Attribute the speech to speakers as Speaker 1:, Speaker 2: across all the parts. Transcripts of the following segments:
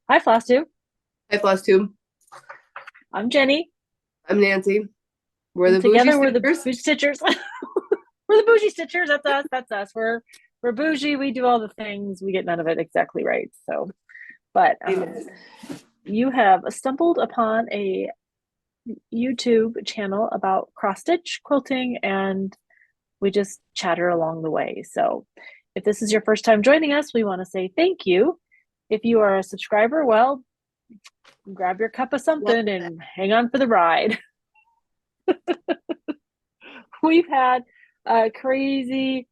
Speaker 1: Hi, FlossTube.
Speaker 2: Hi, FlossTube.
Speaker 1: I'm Jenny.
Speaker 2: I'm Nancy. We're
Speaker 1: And
Speaker 2: the Bougie
Speaker 1: together we're the
Speaker 2: Stitchers.
Speaker 1: Bougie Stitchers. We're the Bougie Stitchers. That's us. That's us. We're bougie. We do all the things. We get none of it exactly right. So, but
Speaker 2: Amen.
Speaker 1: you have stumbled upon a YouTube channel about cross stitch quilting, and we just chatter along the way. So, if this is your first time joining us, we want to say thank you. If you are a subscriber, well, grab your cup of something and hang on for the ride. We've had a crazy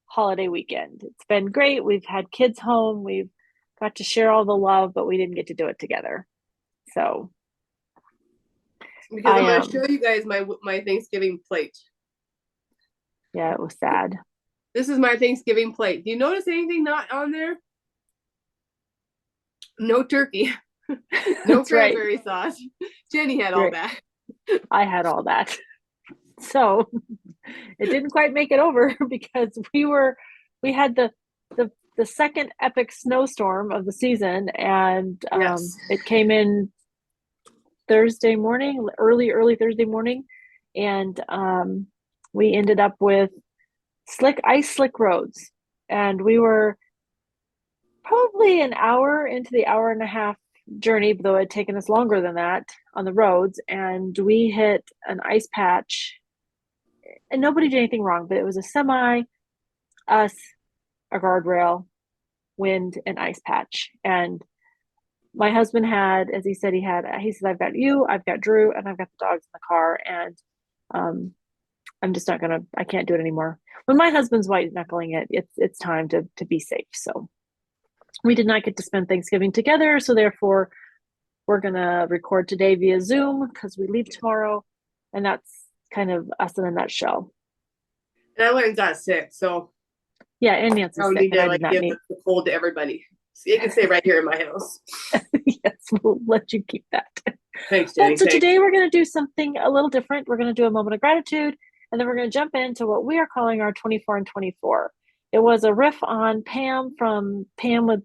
Speaker 1: holiday weekend. It's been great. We've had kids home. We've got to share all the love, but we didn't get to do it together. So
Speaker 2: Because
Speaker 1: I
Speaker 2: I'm going to show you guys my Thanksgiving plate.
Speaker 1: yeah, it was sad.
Speaker 2: This is my Thanksgiving plate. Do you notice anything not on there? No turkey. No
Speaker 1: That's right.
Speaker 2: cranberry sauce. Jenny had all
Speaker 1: Right.
Speaker 2: that.
Speaker 1: I had all that. So it didn't quite make it over because we had the second epic snowstorm of the season, and
Speaker 2: Yes.
Speaker 1: it came in Thursday morning, early Thursday morning, and we ended up with slick roads, and we were probably an hour into the hour and a half journey, though it had taken us longer than that on the roads, and we hit an ice patch, and nobody did anything wrong, but it was a semi, us, a guardrail, wind, and ice patch, and my husband had, as he said, I've got you, I've got Drew, and I've got the dogs in the car, and um, I'm just not gonna, I can't do it anymore. When my husband's white knuckling it, it's time to be safe. So we did not get to spend Thanksgiving together, so therefore we're gonna record today via Zoom because we leave tomorrow, and that's kind of us in a nutshell.
Speaker 2: And I went and got sick, so
Speaker 1: Yeah, and
Speaker 2: I
Speaker 1: Nancy's
Speaker 2: don't
Speaker 1: sick,
Speaker 2: need
Speaker 1: and
Speaker 2: to
Speaker 1: I did
Speaker 2: like
Speaker 1: not
Speaker 2: give
Speaker 1: need.
Speaker 2: the cold to everybody. So you can stay right here in my house.
Speaker 1: Yes, we'll let you keep that.
Speaker 2: Thanks,
Speaker 1: But
Speaker 2: Jenny.
Speaker 1: so
Speaker 2: Thanks.
Speaker 1: today we're going to do something a little different. We're going to do a moment of gratitude, and then we're going to jump into what we are calling our 24 and 24. It was a riff on Pam from Pam with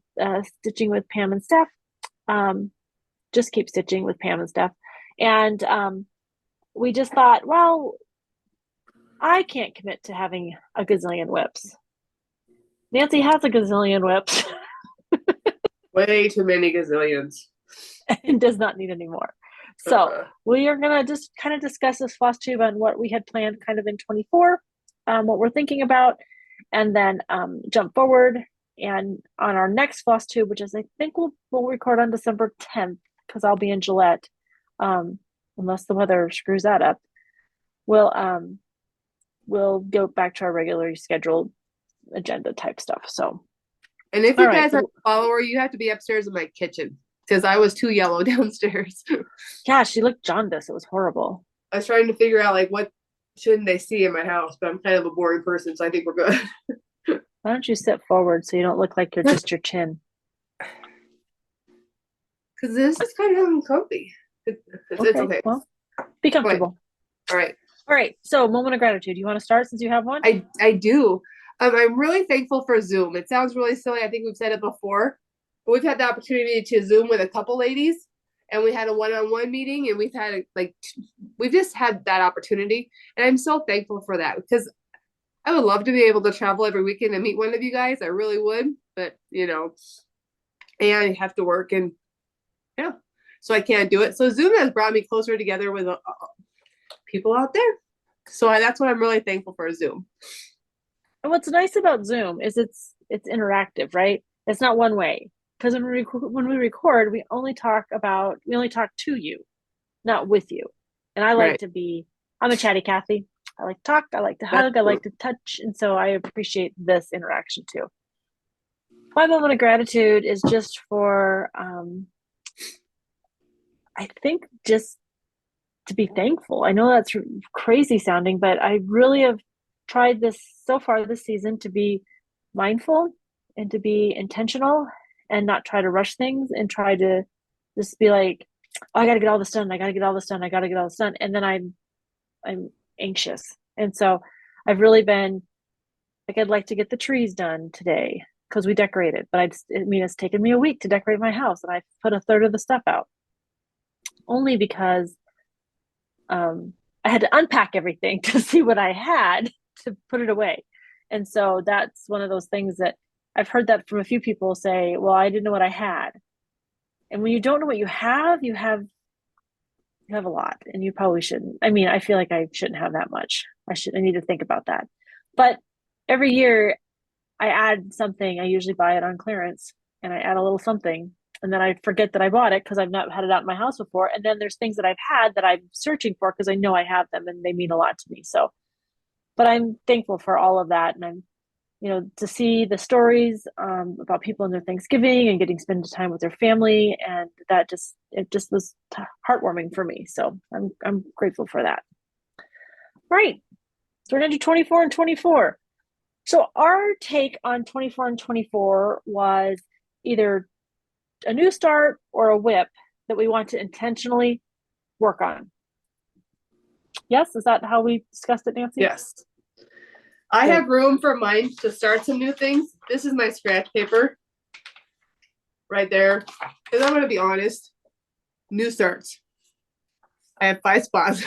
Speaker 1: Stitching with Pam and Steph. Just Keep Stitching with Pam and Steph. And we just thought, well, I can't commit to having a gazillion whips. Nancy has a gazillion whips
Speaker 2: Way too many gazillions.
Speaker 1: and does not need any more. So
Speaker 2: Uh-huh.
Speaker 1: we are going to just kind of discuss this floss tube and what we had planned kind of in 24, what we're thinking about, and then jump forward. And on our next floss tube, which is I think we'll record on December 10th because I'll be in Gillette, um, unless the weather screws that up. We'll we'll go back to our regularly scheduled agenda type stuff. So
Speaker 2: And if
Speaker 1: all
Speaker 2: you
Speaker 1: right,
Speaker 2: guys are a follower, you have to be upstairs in my kitchen because I was too yellow downstairs.
Speaker 1: yeah, she looked jaundiced. It was horrible.
Speaker 2: I was trying to figure out like what shouldn't they see in my house, but I'm kind of a boring person, so I think we're good.
Speaker 1: Why don't you sit forward so you don't look like you're just your chin?
Speaker 2: Because this is kind of uncomfy. It's
Speaker 1: Okay,
Speaker 2: okay.
Speaker 1: well, be
Speaker 2: Go ahead.
Speaker 1: comfortable.
Speaker 2: All right.
Speaker 1: All right, so moment of gratitude. You want to start since you have one?
Speaker 2: I do. I'm really thankful for Zoom. It sounds really silly. I think we've said it before, but we've had the opportunity to Zoom with a couple ladies, and we had a one-on-one meeting, and we've had we've just had that opportunity, and I'm so thankful for that because I would love to be able to travel every weekend and meet one of you guys. I really would, but and I have to work and yeah, so I can't do it. So Zoom has brought me closer together with people out there. So that's what I'm really thankful for Zoom.
Speaker 1: And what's nice about Zoom is it's interactive, right? It's not one way. Because when we record, we only talk to you, not with you. And I like
Speaker 2: Right.
Speaker 1: to be I'm a chatty Cathy. I like to talk, I like to
Speaker 2: That's
Speaker 1: hug, I
Speaker 2: true.
Speaker 1: like to touch, and so I appreciate this interaction too. My moment of gratitude is just for I think just to be thankful. I know that's crazy sounding, but I really have tried this so far this season to be mindful and to be intentional and not try to rush things and try to just be like, oh, I got to get all this done. I got to get all this done. I got to get all this done. And then I'm anxious. And so I've really been like, I'd like to get the trees done today. because we decorated. But it's taken me a week to decorate my house, and I put a third of the stuff out only because I had to unpack everything to see what I had to put it away. And so that's one of those things that I've heard that from a few people say, well, I didn't know what I had. And when you don't know what you have a lot, and you probably shouldn't. I mean, I feel like I shouldn't have that much. I need to think about that. But every year I add something. I usually buy it on clearance, and I add a little something, and then I forget that I bought it because I've not had it out in my house before. And then there's things that I've had that I'm searching for because I know I have them and they mean a lot to me. So, but I'm thankful for all of that, and I'm, to see the stories about people in their Thanksgiving and getting spend time with their family, and it just was heartwarming for me. So I'm grateful for that. Right. So we're gonna do 24 and 24. So our take on 24 and 24 was either a new start or a whip that we want to intentionally work on. Yes, is that how we discussed it, Nancy?
Speaker 2: Yes. I have room for mine to start some new things. This is my scratch paper right there. Because I'm going to be honest, new starts. I have 5 spots.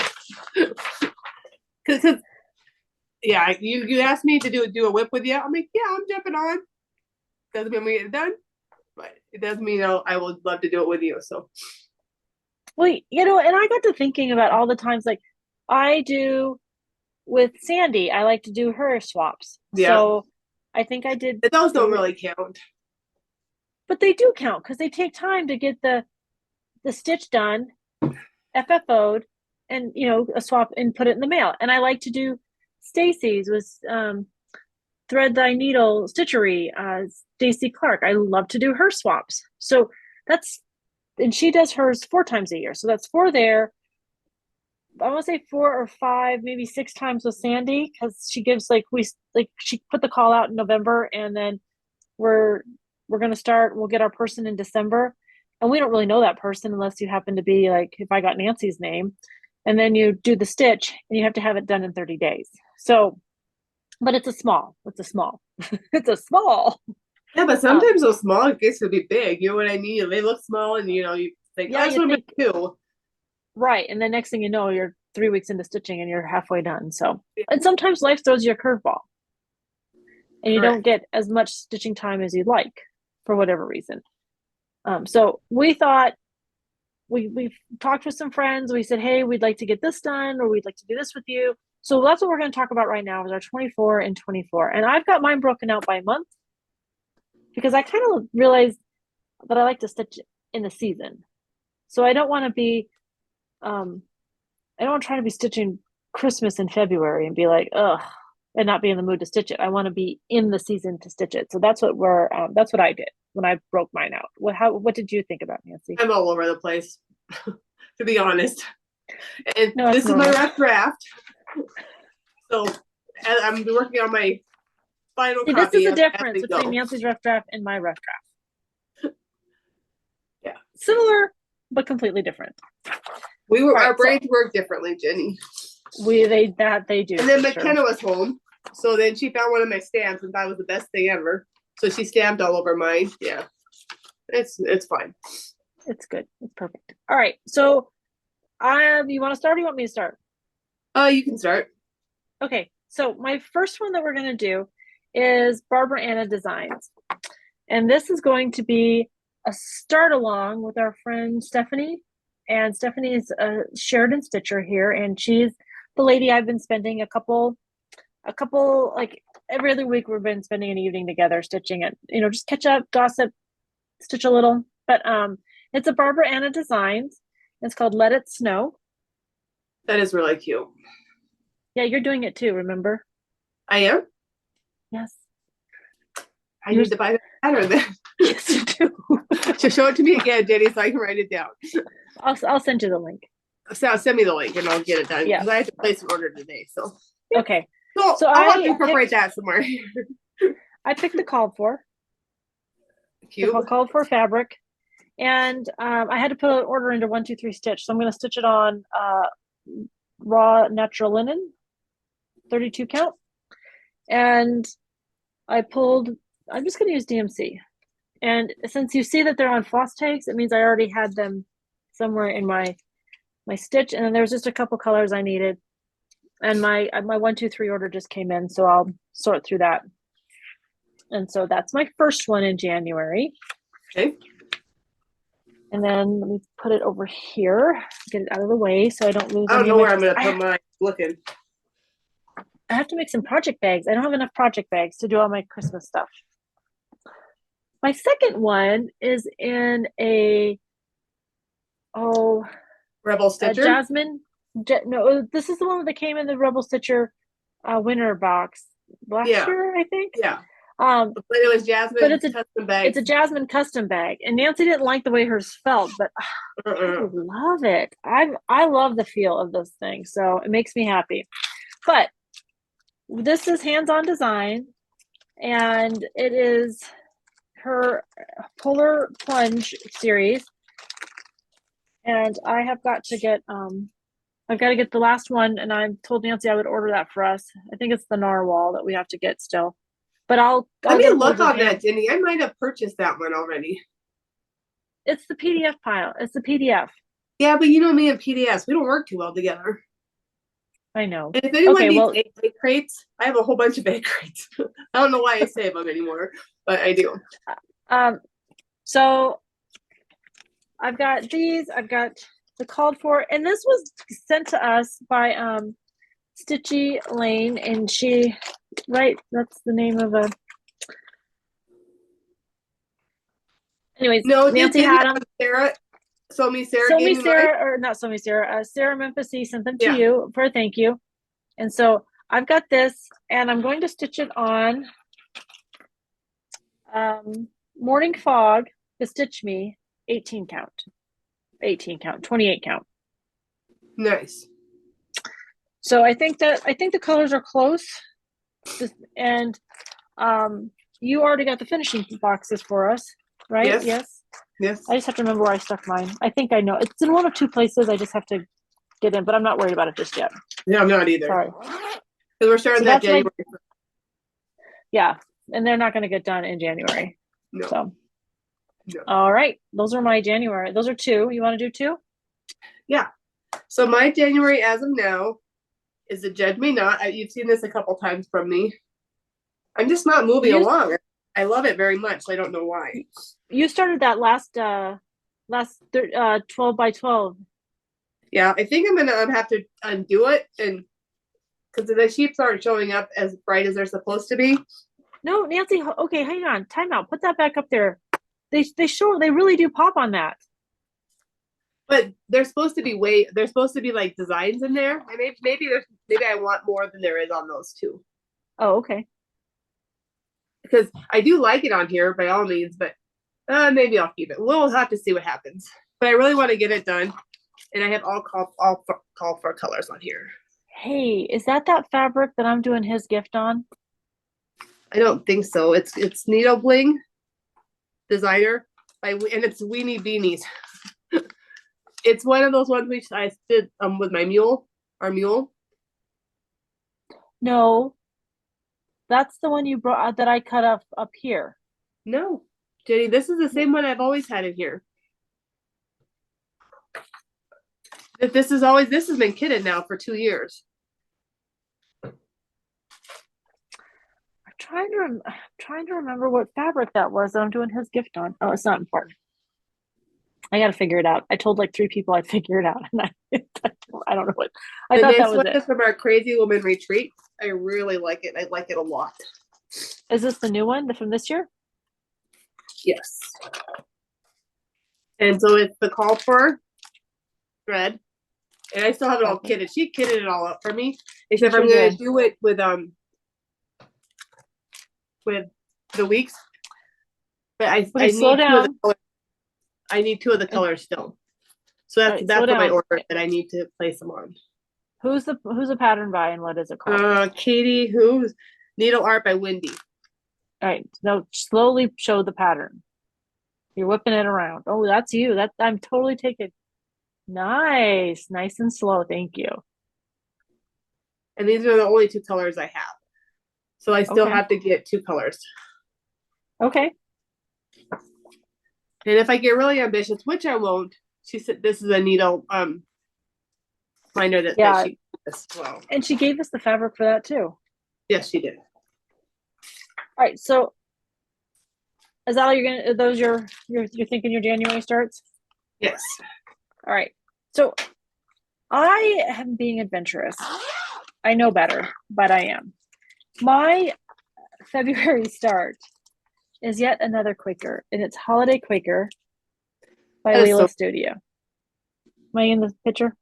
Speaker 2: Because yeah, you asked me to do a whip with you. I'm like, yeah, I'm jumping on. Doesn't mean we get it done, but it doesn't mean I would love to do it with you. So,
Speaker 1: well, and I got to thinking about all the times like I do with Sandy. I like to do her swaps. Yeah. So I think I did.
Speaker 2: But those don't really count.
Speaker 1: But they do count because they take time to get the stitch done, FFO'd, and a swap and put it in the mail. And I like to do Stacy's with Thread Thy Needle Stitchery, Stacy Clark. I love to do her swaps. So and she does hers 4 times a year. So that's 4 there. I want to say 4 or 5, maybe 6 times with Sandy, because she gives she put the call out in November, and then we're gonna start. We'll get our person in December, and we don't really know that person unless you happen to be like, if I got Nancy's name, and then you do the stitch, and you have to have it done in 30 days. So, but it's a small. It's a small.
Speaker 2: Yeah, but sometimes those small gigs could be big. You know what I mean? They look small, and you think, yeah, you think 2.
Speaker 1: Right. And the next thing you know, you're 3 weeks into stitching and you're halfway done. So, and sometimes life throws you a curveball and you don't get as much stitching time as you'd like for whatever reason. So we thought, we talked with some friends. We said, hey, we'd like to get this done, or we'd like to do this with you. So that's what we're going to talk about right now is our 24 and 24. And I've got mine broken out by month because I kind of realized that I like to stitch in the season. So I don't want to be I don't want to try to be stitching Christmas in February and be like, ugh, and not be in the mood to stitch it. I want to be in the season to stitch it. So that's what that's what I did when I broke mine out. What did you think about, Nancy?
Speaker 2: I'm all over the place, to be honest. And no, this is my rough draft. So I'm working on my final copy.
Speaker 1: This is the difference between Nancy's rough draft and my rough draft.
Speaker 2: Yeah.
Speaker 1: Similar, but completely different.
Speaker 2: Our brains work differently, Jenny.
Speaker 1: They do.
Speaker 2: And then McKenna was home, so then she found one of my stamps and thought it was the best thing ever. So she stamped all over mine. Yeah, it's fine. It's
Speaker 1: good. It's perfect. All right. So, you want to start? Or you want me to start?
Speaker 2: You can start.
Speaker 1: Okay. So my first one that we're gonna do is Barbara Anna Designs, and this is going to be a start along with our friend Stephanie. And Stephanie is a Sheridan Stitcher here, and she's the lady I've been spending a couple, like every other week we've been spending an evening together stitching it, just catch up, gossip, stitch a little. But it's a Barbara Anna Designs. It's called Let It Snow.
Speaker 2: That is really cute.
Speaker 1: Yeah, you're doing it too, remember?
Speaker 2: I am?
Speaker 1: Yes.
Speaker 2: I need to buy the pattern then.
Speaker 1: Yes, you do.
Speaker 2: So show it to me again, Jenny, so I can write it down.
Speaker 1: I'll send you the link.
Speaker 2: So send me the link and I'll get it done.
Speaker 1: Yeah.
Speaker 2: Because I have to place an order today. So
Speaker 1: okay.
Speaker 2: So I'll have to incorporate that somewhere.
Speaker 1: I picked the called for.
Speaker 2: Cute.
Speaker 1: Called for fabric. And I had to put an order into 1-2-3 Stitch. So I'm gonna stitch it on raw natural linen, 32 count. And I pulled I'm just going to use DMC. And since you see that they're on floss tags, it means I already had them somewhere in my stitch. And then there's just a couple colors I needed. And my 1, 2, 3 order just came in, so I'll sort through that. And so that's my first one in January.
Speaker 2: Okay.
Speaker 1: And then let me put it over here, get it out of the way so I don't lose.
Speaker 2: I don't know where I'm going to put mine. Looking.
Speaker 1: I have to make some project bags. I don't have enough project bags to do all my Christmas stuff. My second one is in
Speaker 2: Rebel Stitcher?
Speaker 1: Jasmine. No, this is the one that came in the Rebel Stitcher winter box last year, I think.
Speaker 2: Yeah. But it was Jasmine,
Speaker 1: but it's
Speaker 2: custom bag.
Speaker 1: It's a Jasmine custom bag, and Nancy didn't like the way hers felt, but I love it. I love the feel of this thing, so it makes me happy. But this is hands-on design, and it is her Polar Plunge series, and I have got to get I've got to get the last one, and I told Nancy I would order that for us. I think it's the narwhal that we have to get still. But I'll
Speaker 2: let me look on that, Jenny. I might have purchased that one already.
Speaker 1: It's the PDF file. It's the PDF.
Speaker 2: Yeah, but you know me and PDFs, we don't work too well together.
Speaker 1: I know.
Speaker 2: And if anyone needs egg crates, I have a whole bunch of egg crates. I don't know why I save them anymore, but I do.
Speaker 1: So I've got these. I've got the called for, and this was sent to us by Stitchy Lane, and she, that's the name of a. Anyways,
Speaker 2: no,
Speaker 1: Nancy had them.
Speaker 2: Sarah,
Speaker 1: Sarah Memphis sent them to you for a thank you, and so I've got this, and I'm going to stitch it on Morning Fog to Stitch Me 18 count, 28 count.
Speaker 2: Nice.
Speaker 1: So I think the colors are close, and you already got the finishing boxes for us, right? Yes. I just have to remember where I stuck mine. I think I know. It's in one of two places. I just have to get in, but I'm not worried about it just yet.
Speaker 2: Yeah, I'm not either.
Speaker 1: Sorry.
Speaker 2: Because we're starting that January.
Speaker 1: Yeah, and they're not going to get done in January.
Speaker 2: No.
Speaker 1: So. No. All right. Those are my January. Those are two. You want to do two?
Speaker 2: Yeah. So my January as of now is a Judge Me Not. You've seen this a couple times from me. I'm just not moving along. I love it very much. I don't know why.
Speaker 1: You started that last 12 by 12.
Speaker 2: Yeah, I think I'm gonna have to undo it, and because the sheeps aren't showing up as bright as they're supposed to be.
Speaker 1: No, Nancy. Okay, hang on. Time out. Put that back up there. They really do pop on that.
Speaker 2: But they're supposed to be like designs in there. And maybe I want more than there is on those two.
Speaker 1: Oh, okay.
Speaker 2: Because I do like it on here by all means, but maybe I'll keep it. We'll have to see what happens. But I really want to get it done, and I have all call for colors on here.
Speaker 1: Hey, is that fabric that I'm doing his gift on?
Speaker 2: I don't think so. It's Needle Bling Designer and it's Weenie Beanies. It's one of those ones which I did with our mule.
Speaker 1: No, that's the one you brought that I cut up here.
Speaker 2: No, Jenny, this is the same one I've always had in here. This has been kitted now for 2 years.
Speaker 1: I'm trying to remember what fabric that was that I'm doing his gift on. Oh, it's not important. I got to figure it out. I told like 3 people I'd figure it out, and I don't know what. I thought that was it.
Speaker 2: From our Crazy Woman retreat. I really like it. I like it a lot.
Speaker 1: Is this the new one from this year?
Speaker 2: Yes. And so it's the call for thread, and I still have it all kitted. She kitted it all up for me, except I'm going to do it with the weeks. But I need 2 of the colors still. So that's what my order that I need to place them on.
Speaker 1: Who's the pattern by, and what is it called?
Speaker 2: Katie, who's Needle Art by Wendy.
Speaker 1: All right, now slowly show the pattern. You're whipping it around. Oh, that's you. I'm totally taking. Nice and slow. Thank you.
Speaker 2: And these are the only 2 colors I have. So I still have to get 2 colors.
Speaker 1: Okay.
Speaker 2: And if I get really ambitious, which I won't, she said this is a needle binder that
Speaker 1: Yeah.
Speaker 2: she as well.
Speaker 1: And she gave us the fabric for that too.
Speaker 2: Yes, she did.
Speaker 1: All right. So is that all you're gonna, are those you're thinking your January starts?
Speaker 2: Yes.
Speaker 1: All right. So I am being adventurous. I know better, but I am. My February start is yet another Quaker, and it's Holiday Quaker by
Speaker 2: That is
Speaker 1: Layla
Speaker 2: so.
Speaker 1: Studio. Am I in the picture?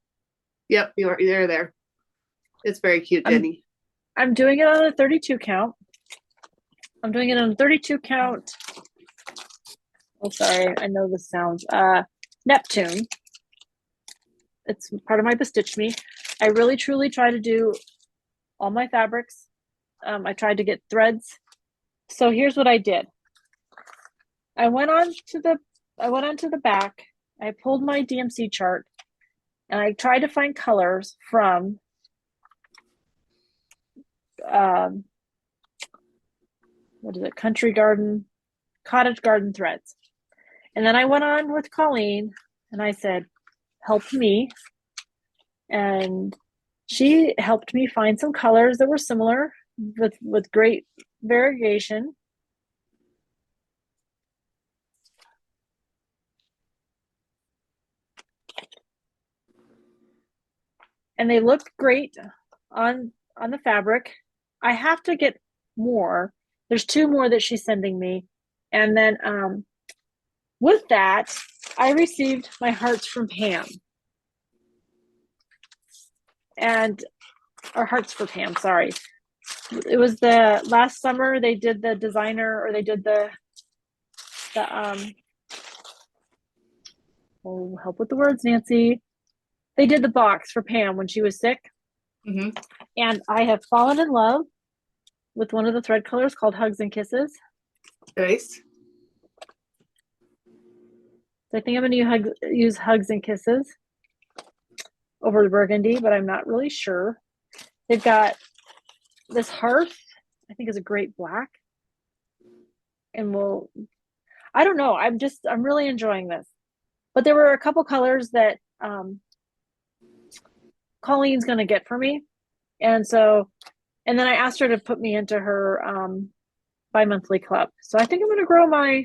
Speaker 2: Yep, you're there. It's very cute, Jenny.
Speaker 1: I'm doing it on a 32 count. I'm doing it on a 32 count. Oh, sorry. I know this sounds Neptune. It's part of my Bestitch Me. I really truly try to do all my fabrics. I tried to get threads. So here's what I did. I went on to the back. I pulled my DMC chart and I tried to find colors from what is it? Cottage Garden threads. And then I went on with Colleen and I said, help me. And she helped me find some colors that were similar with great variation. And they looked great on the fabric. I have to get more. There's 2 more that she's sending me. And then with that, I received my hearts from Pam. And or hearts for Pam, sorry. It was the last summer they did the designer, or they did the oh, help with the words, Nancy. They did the box for Pam when she was sick.
Speaker 2: Mm-hmm.
Speaker 1: And I have fallen in love with one of the thread colors called Hugs and Kisses.
Speaker 2: Nice.
Speaker 1: So I think I'm going to use Hugs and Kisses over the burgundy, but I'm not really sure. They've got this hearth, I think is a great black. And I don't know. I'm really enjoying this. But there were a couple colors that Colleen's going to get for me. And then I asked her to put me into her bi-monthly club. So I think I'm going to grow my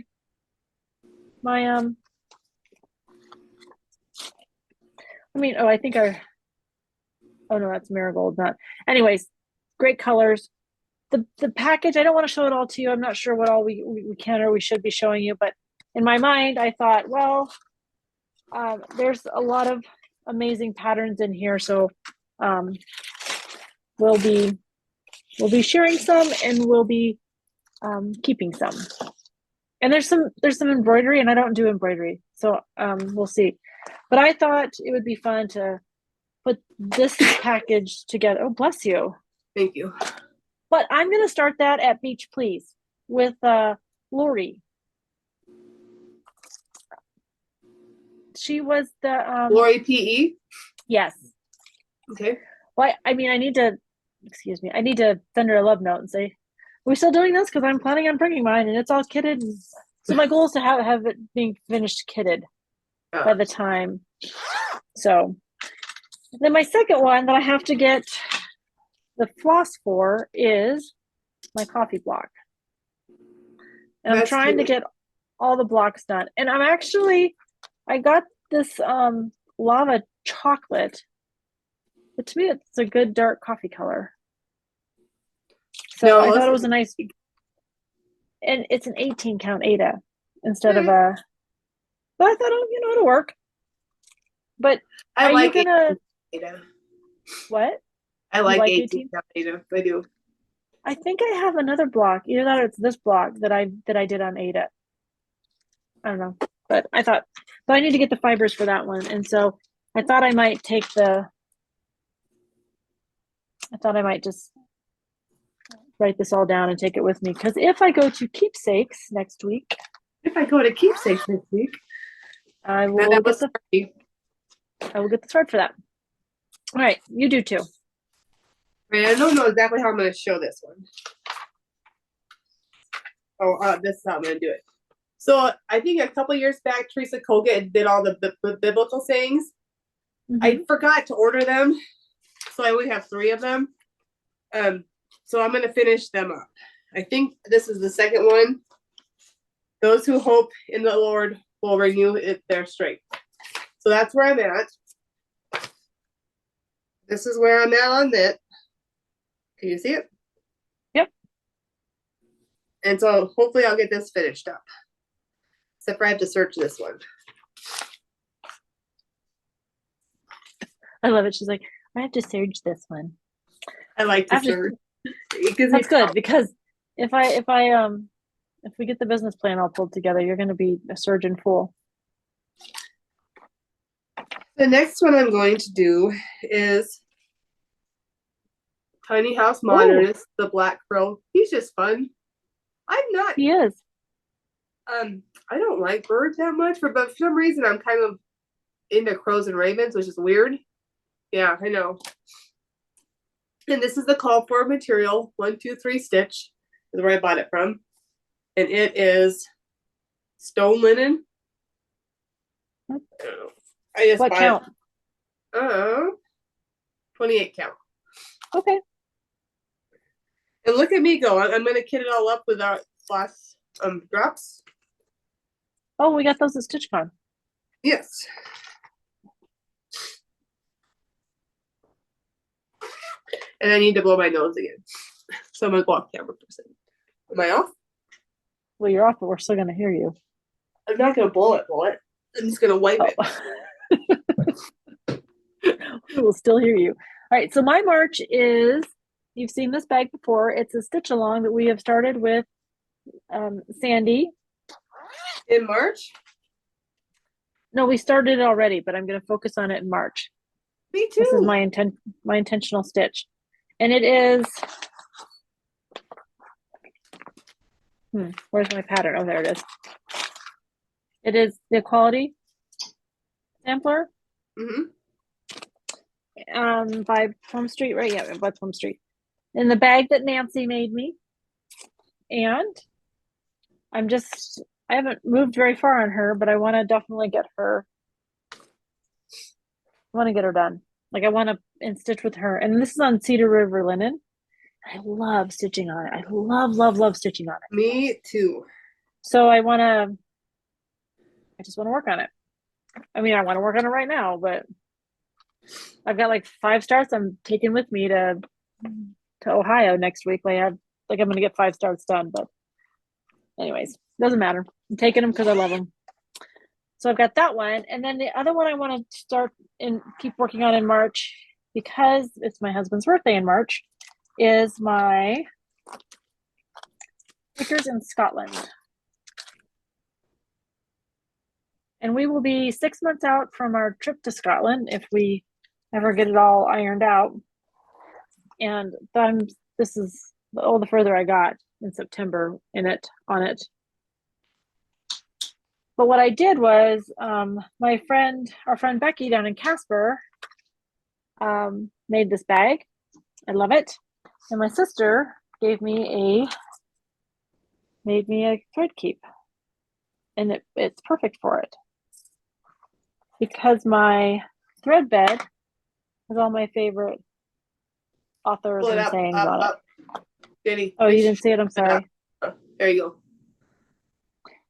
Speaker 1: oh no, that's marigold, not. Anyways, great colors. The package, I don't want to show it all to you. I'm not sure what all we can or we should be showing you, but in my mind, I thought, well, there's a lot of amazing patterns in here, so we'll be sharing some, and we'll be keeping some. And there's some embroidery, and I don't do embroidery, so we'll see. But I thought it would be fun to put this package together. Oh, bless you.
Speaker 2: Thank you.
Speaker 1: But I'm going to start that at Beach Please with Lori. She was the
Speaker 2: Lori PE.
Speaker 1: Yes.
Speaker 2: Okay.
Speaker 1: Well, I need to send her a love note and say, are we still doing this? Because I'm planning on bringing mine, and it's all kitted. So my goal is to have it being finished kitted by the time. So then my second one that I have to get the floss for is my coffee block. And I'm trying to get all the blocks done. And I got this lava chocolate, but to me it's a good dark coffee color. So I thought it was a nice, and it's an 18 count Ada instead of a, but I thought, it'll work. But
Speaker 2: I like
Speaker 1: Ada. What?
Speaker 2: I like 18 count Ada. I do.
Speaker 1: I think I have another block. Either that or it's this block that I did on Ada. I don't know. But I need to get the fibers for that one. And so I thought I might just write this all down and take it with me. Because if I go to Keepsakes next week. I will get the thread for that. All right, you do too.
Speaker 2: I don't know exactly how I'm going to show this one. Oh, this is how I'm gonna do it. So I think a couple years back, Teresa Colgate did all the biblical sayings. I forgot to order them, so I only have 3 of them. So I'm gonna finish them up. I think this is the second one. Those who hope in the Lord will renew their strength. So that's where I'm at. This is where I'm at on that. Can you see it?
Speaker 1: Yep.
Speaker 2: And so hopefully I'll get this finished up. Except for I have to search this one.
Speaker 1: I love it. She's like, I have to search this one.
Speaker 2: I like to search.
Speaker 1: That's good because if we get the business plan all pulled together, you're going to be a surgeon fool.
Speaker 2: The next one I'm going to do is Tiny House Modernist, the Black Crow. He's just fun. I'm not.
Speaker 1: He is.
Speaker 2: I don't like birds that much, but for some reason I'm kind of into crows and ravens, which is weird. Yeah, I know. And this is the call for material 123 Stitch is where I bought it from, and it is stone linen. I just
Speaker 1: what
Speaker 2: bought
Speaker 1: count?
Speaker 2: it. 28 count.
Speaker 1: Okay.
Speaker 2: And look at me go. I'm gonna kit it all up with our floss drops.
Speaker 1: Oh, we got those at StitchCon.
Speaker 2: Yes. And I need to blow my nose again. So I'm gonna go off camera for a second. Am I off?
Speaker 1: Well, you're off, but we're still gonna hear you.
Speaker 2: I'm not gonna blow it. I'm just gonna wipe it.
Speaker 1: We will still hear you. All right, so my March is, you've seen this bag before. It's a stitch along that we have started with Sandy.
Speaker 2: In March?
Speaker 1: No, we started it already, but I'm going to focus on it in March.
Speaker 2: Me too.
Speaker 1: This is my intentional stitch. And it is, where's my pattern? Oh, there it is. It is the Equality sampler. By Plum Street, right? Yeah, by Plum Street. In the bag that Nancy made me. And I haven't moved very far on her, but I want to definitely get her. I want to get her done. Like I want to stitch with her. And this is on Cedar River linen. I love stitching on it. I love stitching on it.
Speaker 2: Me too.
Speaker 1: So I just want to work on it. I mean, I want to work on it right now, but I've got like 5 starts I'm taking with me to Ohio next week. I'm going to get 5 starts done, but anyways, doesn't matter. I'm taking them because I love them. So I've got that one. And then the other one I want to start and keep working on in March, because it's my husband's birthday in March, is my stickers in Scotland. And we will be 6 months out from our trip to Scotland if we ever get it all ironed out. And this is the further I got in September on it. But what I did was our friend Becky down in Casper made this bag. I love it. And my sister made me a thread keep. And it's perfect for it. Because my thread bed has all my favorite authors and sayings on it.
Speaker 2: Jenny,
Speaker 1: oh, you didn't see it? I'm sorry.
Speaker 2: There you go.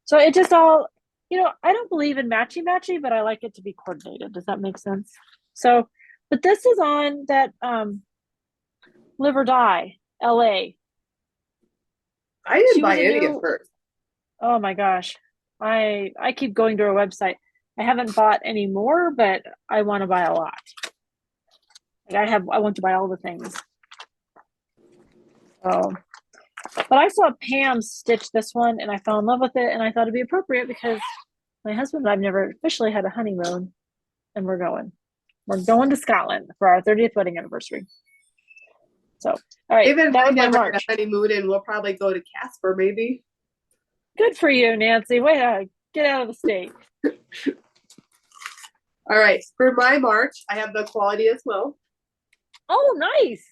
Speaker 1: So it just all, I don't believe in matchy, but I like it to be coordinated. Does that make sense? So, but this is on that Live or Die, LA.
Speaker 2: I didn't buy any at first.
Speaker 1: Oh my gosh. I keep going to her website. I haven't bought any more, but I want to buy a lot. I want to buy all the things. So, but I saw Pam stitch this one and I fell in love with it, and I thought it'd be appropriate because my husband and I've never officially had a honeymoon, and we're going to Scotland for our 30th wedding anniversary. So, all right,
Speaker 2: even
Speaker 1: that was my March.
Speaker 2: Had a honeymoon, and we'll probably go to Casper, maybe.
Speaker 1: Good for you, Nancy. Way to get out of the state.
Speaker 2: All right, for my March, I have the Quality as well.
Speaker 1: Oh, nice.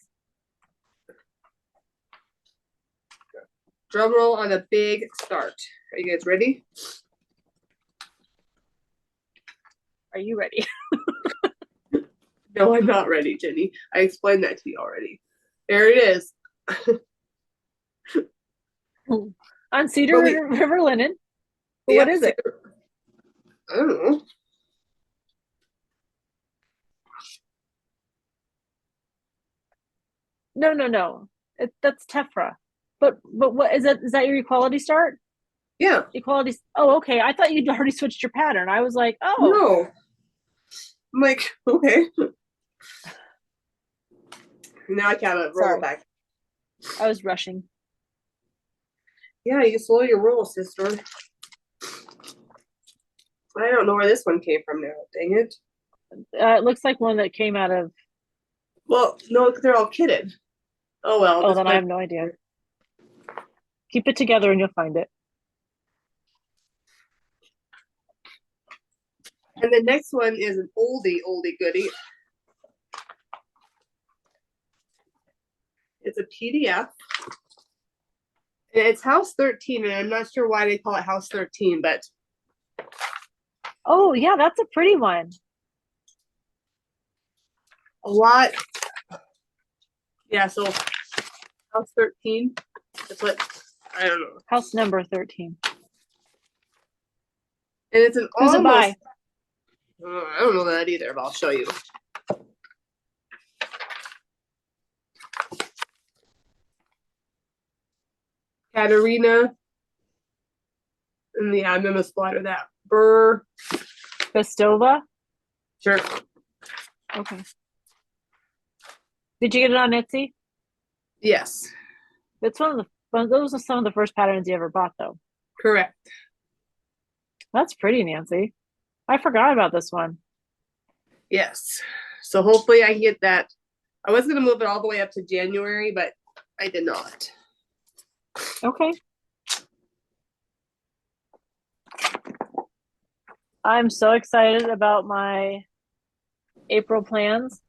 Speaker 2: Drum roll on a big start. Are you guys ready?
Speaker 1: Are you ready?
Speaker 2: No, I'm not ready, Jenny. I explained that to you already. There it is.
Speaker 1: On Cedar River Linen. What is it?
Speaker 2: I don't know.
Speaker 1: No. That's Tephra. But what is that? Is that your equality start?
Speaker 2: Yeah.
Speaker 1: Equality. Oh, okay. I thought you'd already switched your pattern. I was like, oh.
Speaker 2: No. I'm like, okay. Now I gotta roll it back.
Speaker 1: I was rushing.
Speaker 2: Yeah, you slow your roll, sister. I don't know where this one came from now. Dang it.
Speaker 1: It looks like one that came out of.
Speaker 2: Well, no, they're all kitted. Oh well.
Speaker 1: Oh, then I have no idea. Keep it together and you'll find it.
Speaker 2: And the next one is an oldie goodie. It's a PDF. And it's House 13, and I'm not sure why they call it House 13, but.
Speaker 1: Oh, yeah, that's a pretty one.
Speaker 2: A lot. Yeah, so House 13. That's what, I don't know.
Speaker 1: House number 13.
Speaker 2: And it's an
Speaker 1: Who's it by?
Speaker 2: I don't know that either, but I'll show you. Katerina. And yeah, I'm gonna splatter that. Burr.
Speaker 1: Bestova?
Speaker 2: Sure.
Speaker 1: Okay. Did you get it on Etsy?
Speaker 2: Yes.
Speaker 1: It's those are some of the first patterns you ever bought, though.
Speaker 2: Correct.
Speaker 1: That's pretty, Nancy. I forgot about this one.
Speaker 2: Yes. So hopefully I can get that. I was going to move it all the way up to January, but I did not.
Speaker 1: Okay. I'm so excited about my April plans.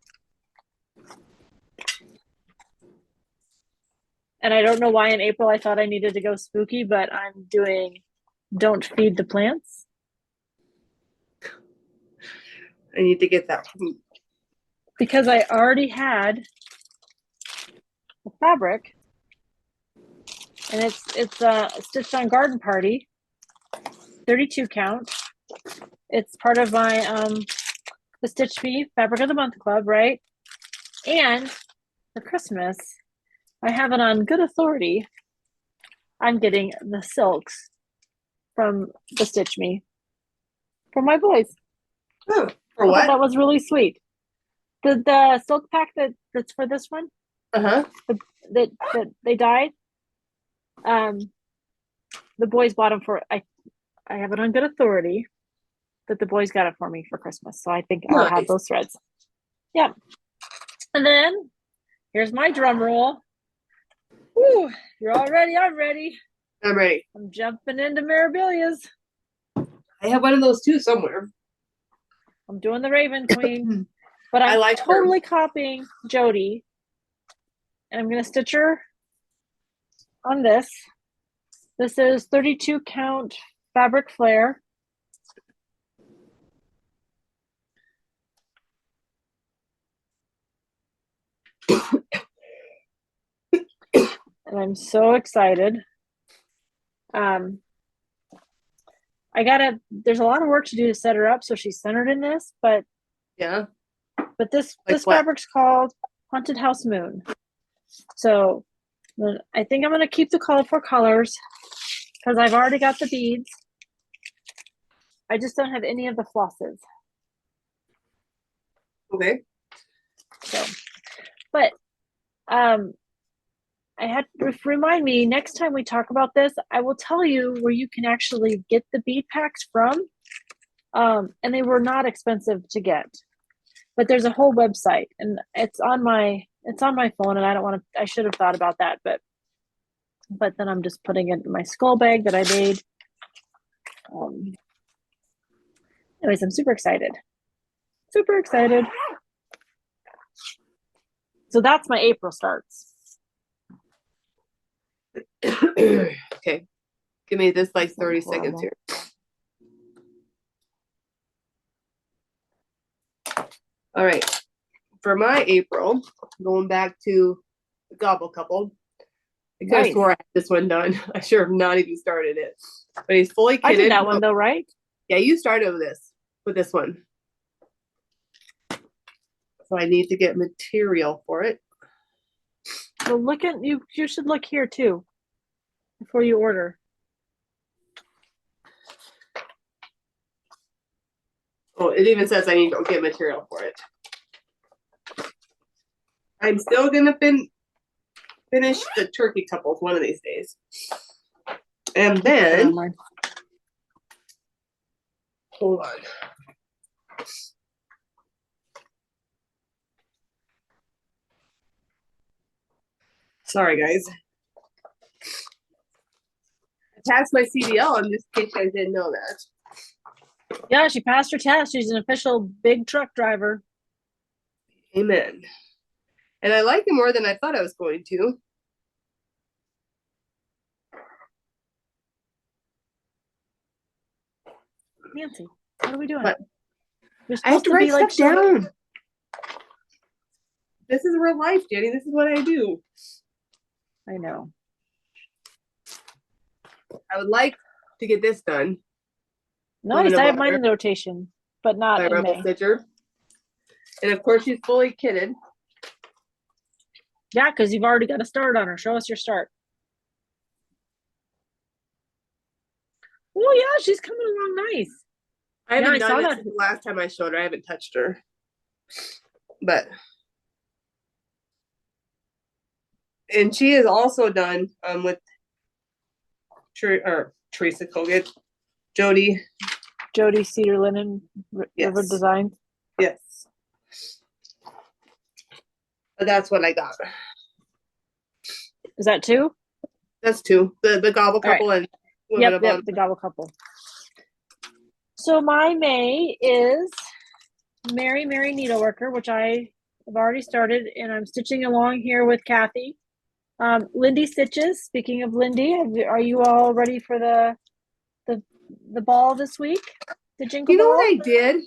Speaker 1: And I don't know why in April I thought I needed to go spooky, but I'm doing Don't Feed the Plants.
Speaker 2: I need to get that.
Speaker 1: Because I already had the fabric. And it's a Stitched on Garden Party, 32 count. It's part of my the Stitch Me Fabric of the Month Club, right? And for Christmas, I have it on good authority. I'm getting the silks from the Stitch Me for my boys.
Speaker 2: Oh, for what?
Speaker 1: That was really sweet. The silk pack that's for this one.
Speaker 2: Uh-huh.
Speaker 1: That they dyed. The boys bought them for I have it on good authority that the boys got it for me for Christmas. So I think I'll have those threads. Yeah. And then here's my drum roll. Woo, you're all ready. I'm ready.
Speaker 2: I'm ready.
Speaker 1: I'm jumping into Mirabilia's.
Speaker 2: I have one of those too somewhere.
Speaker 1: I'm doing the Raven Queen. But I'm totally copying Jody. And I'm going to stitch her on this. This is 32 count fabric flare. And I'm so excited. There's a lot of work to do to set her up so she's centered in this, but
Speaker 2: yeah.
Speaker 1: But this fabric's called Haunted House Moon. So I think I'm going to keep the colorful colors because I've already got the beads. I just don't have any of the flosses.
Speaker 2: Okay.
Speaker 1: So, but I had to remind me next time we talk about this, I will tell you where you can actually get the bead packs from. And they were not expensive to get. But there's a whole website and it's on my phone and I should have thought about that, but then I'm just putting it in my skull bag that I made. Anyways, I'm super excited. Super excited. So that's my April starts.
Speaker 2: Okay. Give me this like 30 seconds
Speaker 1: horrible.
Speaker 2: here. All right. For my April, going back to the Gobble Couple, I could have
Speaker 1: Nice.
Speaker 2: swore I had this one done. I should have not even started it. But he's fully
Speaker 1: I did
Speaker 2: kitted.
Speaker 1: that one though, right?
Speaker 2: Yeah, you started with this one. So I need to get material for it.
Speaker 1: Well, look at you. You should look here too before you order.
Speaker 2: Oh, it even says I need to go get material for it. I'm still gonna finish the turkey couples one of these days. And then hold on. Sorry, guys. I passed my CDL in this case I didn't know that.
Speaker 1: Yeah, she passed her test. She's an official big truck driver.
Speaker 2: Amen. And I like it more than I thought I was going to.
Speaker 1: Nancy, what are we doing?
Speaker 2: But
Speaker 1: You're
Speaker 2: I have
Speaker 1: supposed
Speaker 2: to
Speaker 1: to
Speaker 2: write
Speaker 1: be like
Speaker 2: stuff down. This is real life, Jenny. This is what I do.
Speaker 1: I know.
Speaker 2: I would like to get this done.
Speaker 1: Nice. I have mine in the rotation, but not
Speaker 2: by
Speaker 1: in
Speaker 2: Rebel
Speaker 1: May.
Speaker 2: Stitcher. And of course, she's fully kitted.
Speaker 1: Yeah, because you've already got a start on her. Show us your start. Oh yeah, she's coming along nice.
Speaker 2: I haven't done it since the last time I showed her. I haven't touched her. But and she is also done with Teresa Kogut, Jody
Speaker 1: Cedar Linen River Designs.
Speaker 2: Yes. But that's what I got.
Speaker 1: Is that two?
Speaker 2: That's two. The Gobble Couple and
Speaker 1: Yep, the Gobble Couple. So my May is Mary Needleworker, which I have already started, and I'm stitching along here with Kathy. Lindy Stitches. Speaking of Lindy, are you all ready for the ball this week? The jingle ball?
Speaker 2: You know what I did?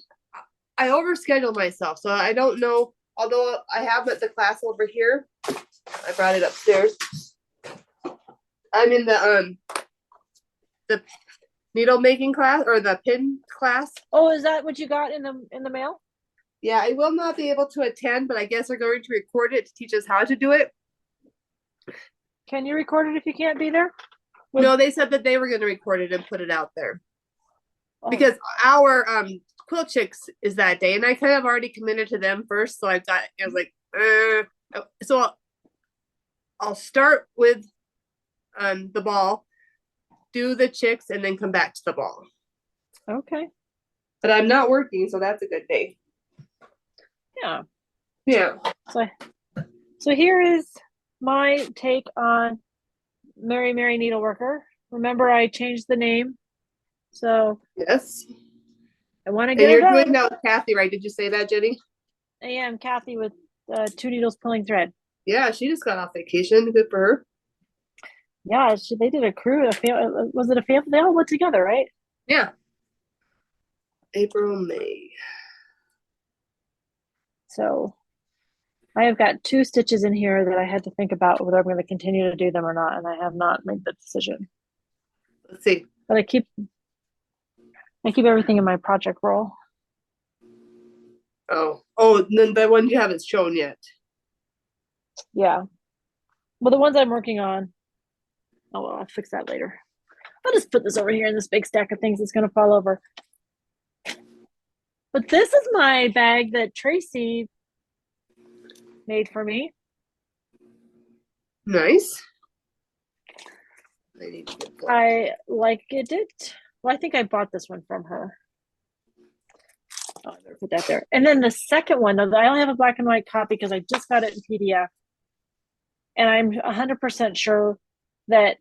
Speaker 2: I overscheduled myself, so I don't know. Although I have the class over here, I brought it upstairs. I'm in the needle making class or the pin class.
Speaker 1: Oh, is that what you got in the mail?
Speaker 2: Yeah, I will not be able to attend, but I guess they're going to record it to teach us how to do it.
Speaker 1: Can you record it if you can't be there?
Speaker 2: No, they said that they were going to record it and put it out there. Oh. Because our Quilt Chicks is that day, and I kind of already committed to them first, so I was like, so I'll start with the ball, do the chicks, and then come back to the ball.
Speaker 1: Okay.
Speaker 2: But I'm not working, so that's a good day.
Speaker 1: Yeah.
Speaker 2: Yeah.
Speaker 1: So here is my take on Mary Needleworker. Remember, I changed the name. So
Speaker 2: yes.
Speaker 1: I want to get it done.
Speaker 2: And you're doing that with Kathy, right? Did you say that, Jenny?
Speaker 1: I am Kathy with 2 needles pulling thread.
Speaker 2: Yeah, she just got off vacation. Good for her.
Speaker 1: Yeah, they did a cruise. Was it a family? They all went together, right?
Speaker 2: Yeah. April, May.
Speaker 1: So I have got 2 stitches in here that I had to think about whether I'm going to continue to do them or not, and I have not made the decision.
Speaker 2: Let's see.
Speaker 1: But I keep everything in my project roll.
Speaker 2: Oh, the one you haven't shown yet.
Speaker 1: Yeah. Well, the ones I'm working on. Oh, well, I'll fix that later. I'll just put this over here in this big stack of things that's going to fall over. But this is my bag that Tracy made for me.
Speaker 2: Nice.
Speaker 1: I liked it. Well, I think I bought this one from her. Oh, I better put that there. And then the second one, I only have a black and white copy because I just got it in PDF. And I'm 100% sure that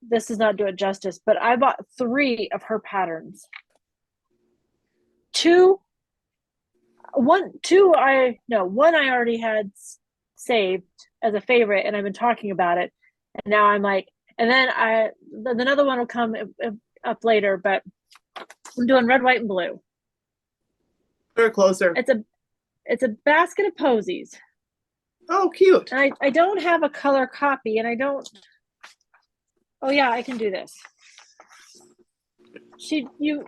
Speaker 1: this does not do it justice, but I bought 3 of her patterns. One I already had saved as a favorite, and I've been talking about it. And now I'm like, And then another one will come up later, but I'm doing red, white, and blue.
Speaker 2: Or closer.
Speaker 1: It's a basket of posies.
Speaker 2: Oh, cute.
Speaker 1: And I don't have a color copy, and I don't. Oh yeah, I can do this.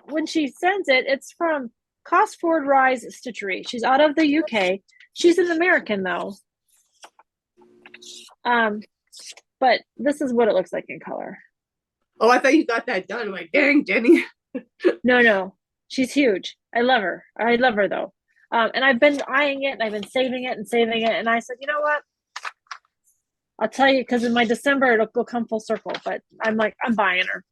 Speaker 1: When she sends it, it's from Cost Forward Rise Stitchery. She's out of the UK. She's an American though. But this is what it looks like in color.
Speaker 2: Oh, I thought you got that done. I'm like, dang, Jenny.
Speaker 1: No, she's huge. I love her though. And I've been eyeing it, and I've been saving it and saving it. And I said, you know what? I'll tell you, because in my December it'll come full circle. But I'm like, I'm buying her.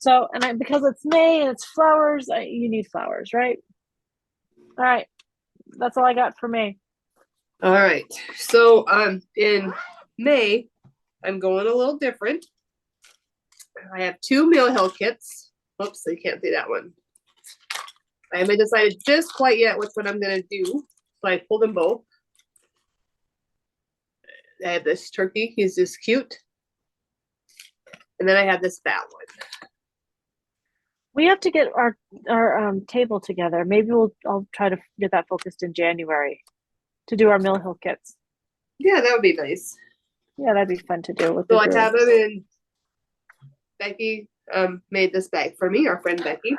Speaker 1: So, because it's May and it's flowers, you need flowers, right? All right, that's all I got for May.
Speaker 2: All right. So, in May, I'm going a little different. I have 2 Mill Hill kits. Oops, you can't see that one. I haven't decided just quite yet which one I'm gonna do, so I pulled them both. I have this turkey. He's just cute. And then I have this fat one.
Speaker 1: We have to get our table together. Maybe I'll try to get that focused in January to do our Mill Hill kits.
Speaker 2: Yeah, that would be nice.
Speaker 1: Yeah, that'd be fun to do with
Speaker 2: So
Speaker 1: the
Speaker 2: I
Speaker 1: group.
Speaker 2: have them in. Becky made this bag for me, our friend Becky.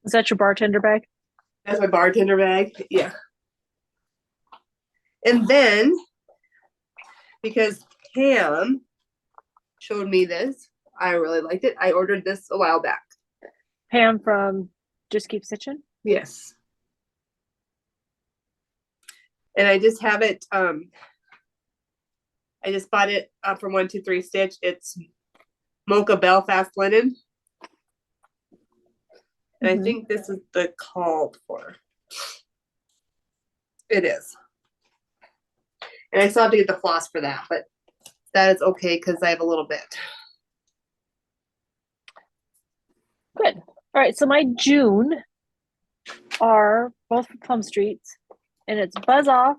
Speaker 1: Is that your bartender bag?
Speaker 2: That's my bartender bag. Yeah. And then, because Pam showed me this, I really liked it. I ordered this a while back.
Speaker 1: Pam from Just Keep Stitchin?
Speaker 2: Yes. And I just have it, I just bought it from 123 Stitch. It's Mocha Belfast linen. And I think this is the called for. It is. And I still have to get the floss for that, but that is okay because I have a little bit.
Speaker 1: Good. All right, so my June are both from Plum Streets, and it's Buzz Off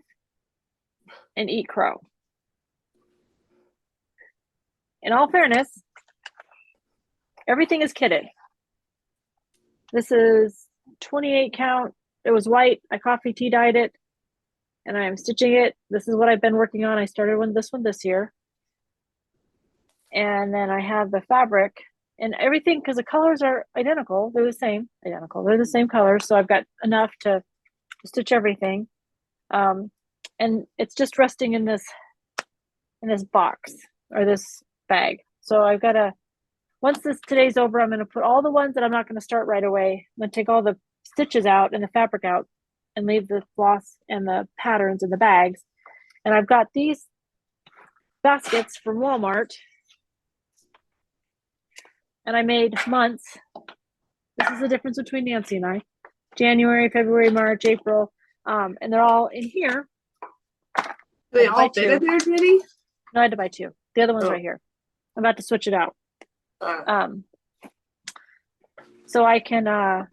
Speaker 1: and Eat Crow. In all fairness, everything is kitted. This is 28 count. It was white. I coffee tea dyed it, and I'm stitching it. This is what I've been working on. I started this one this year. And then I have the fabric and everything, because the colors are identical. They're the same, identical. They're the same colors. So I've got enough to stitch everything. And it's just resting in this box or this bag. So I've got to, once today's over, I'm going to put all the ones that I'm not going to start right away. I'm going to take all the stitches out and the fabric out and leave the floss and the patterns in the bags. And I've got these baskets from Walmart. And I made months. This is the difference between Nancy and I. January, February, March, April. And they're all in here.
Speaker 2: They all fit in there, Jenny?
Speaker 1: No, I had to buy 2. The other one's right here. I'm about to switch it out. So I can I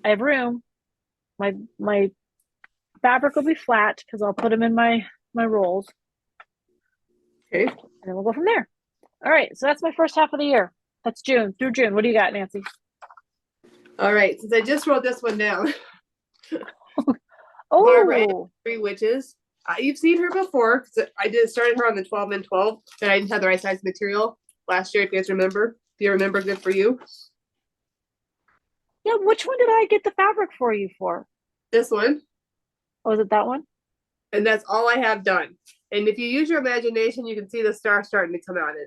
Speaker 1: have room. My fabric will be flat because I'll put them in my rolls.
Speaker 2: Okay.
Speaker 1: And then we'll go from there. All right, so that's my first half of the year. That's June through June. What do you got, Nancy?
Speaker 2: All right, since I just wrote this one down.
Speaker 1: Oh,
Speaker 2: Barbara, 3 Witches. You've seen her before because I started her on the 12 and 12, and I didn't have the right size material last year. If you guys remember, if you remember, good for you.
Speaker 1: Yeah, which one did I get the fabric for you for?
Speaker 2: This one.
Speaker 1: Oh, is it that one?
Speaker 2: And that's all I have done. And if you use your imagination, you can see the star starting to come out in it.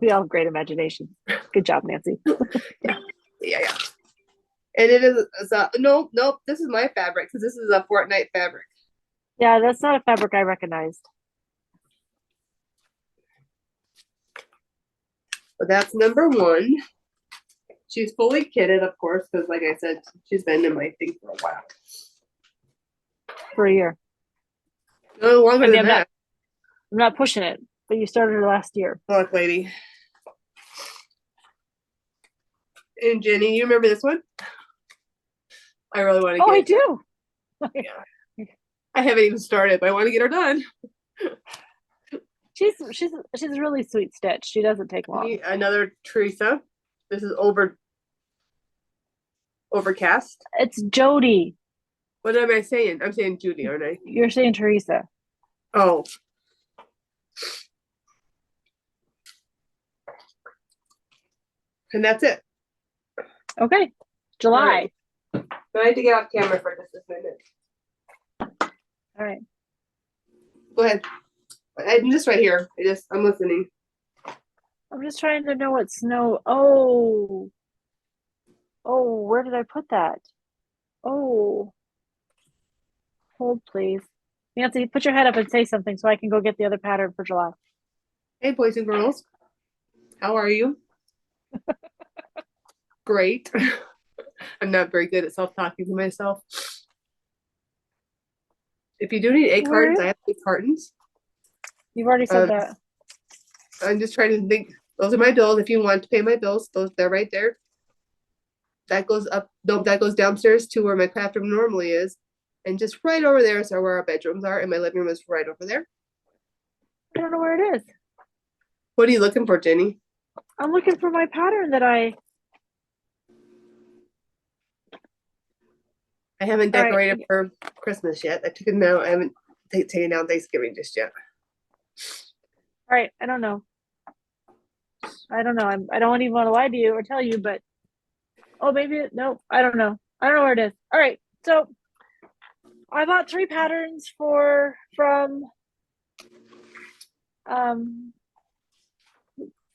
Speaker 1: We all have great imagination. Good job, Nancy.
Speaker 2: Yeah. And it is nope. This is my fabric because this is a Fortnite fabric.
Speaker 1: Yeah, that's not a fabric I recognized.
Speaker 2: But that's number 1. She's fully kitted, of course, because like I said, she's been in my thing for a while.
Speaker 1: For a year.
Speaker 2: No longer than that.
Speaker 1: I'm not pushing it, but you started her last year.
Speaker 2: Look, lady. And Jenny, you remember this one? I really want to get.
Speaker 1: I do.
Speaker 2: Yeah. I haven't even started, but I want to get her done.
Speaker 1: She's a really sweet stitch. She doesn't take long.
Speaker 2: Another Teresa. This is overcast.
Speaker 1: It's Jody.
Speaker 2: What am I saying? I'm saying Judy, aren't I?
Speaker 1: You're saying Teresa.
Speaker 2: Oh. And that's it.
Speaker 1: Okay. July.
Speaker 2: Right. I have to get off camera for just a minute.
Speaker 1: All right.
Speaker 2: Go ahead. I'm just right here. I'm listening.
Speaker 1: I'm just trying to know what snow. Oh. Oh, where did I put that? Oh. Hold, please. Nancy, put your head up and say something so I can go get the other pattern for July.
Speaker 2: Hey, boys and girls. How are you? Great. I'm not very good at self-talking to myself. If you do need egg cartons, I have egg cartons.
Speaker 1: You've already said that.
Speaker 2: I'm just trying to think. Those are my bills. If you want to pay my bills, they're right there. That goes up. No, that goes downstairs to where my craft room normally is, and just right over there is where our bedrooms are, and my living room is right over there.
Speaker 1: I don't know where it is.
Speaker 2: What are you looking for, Jenny?
Speaker 1: I'm looking for my pattern that I
Speaker 2: haven't decorated for Christmas yet. I took it down. I haven't taken down Thanksgiving just yet.
Speaker 1: All right. I don't know. I don't even want to lie to you or tell you, but maybe no. I don't know. I don't know where it is. All right. So I bought 3 patterns from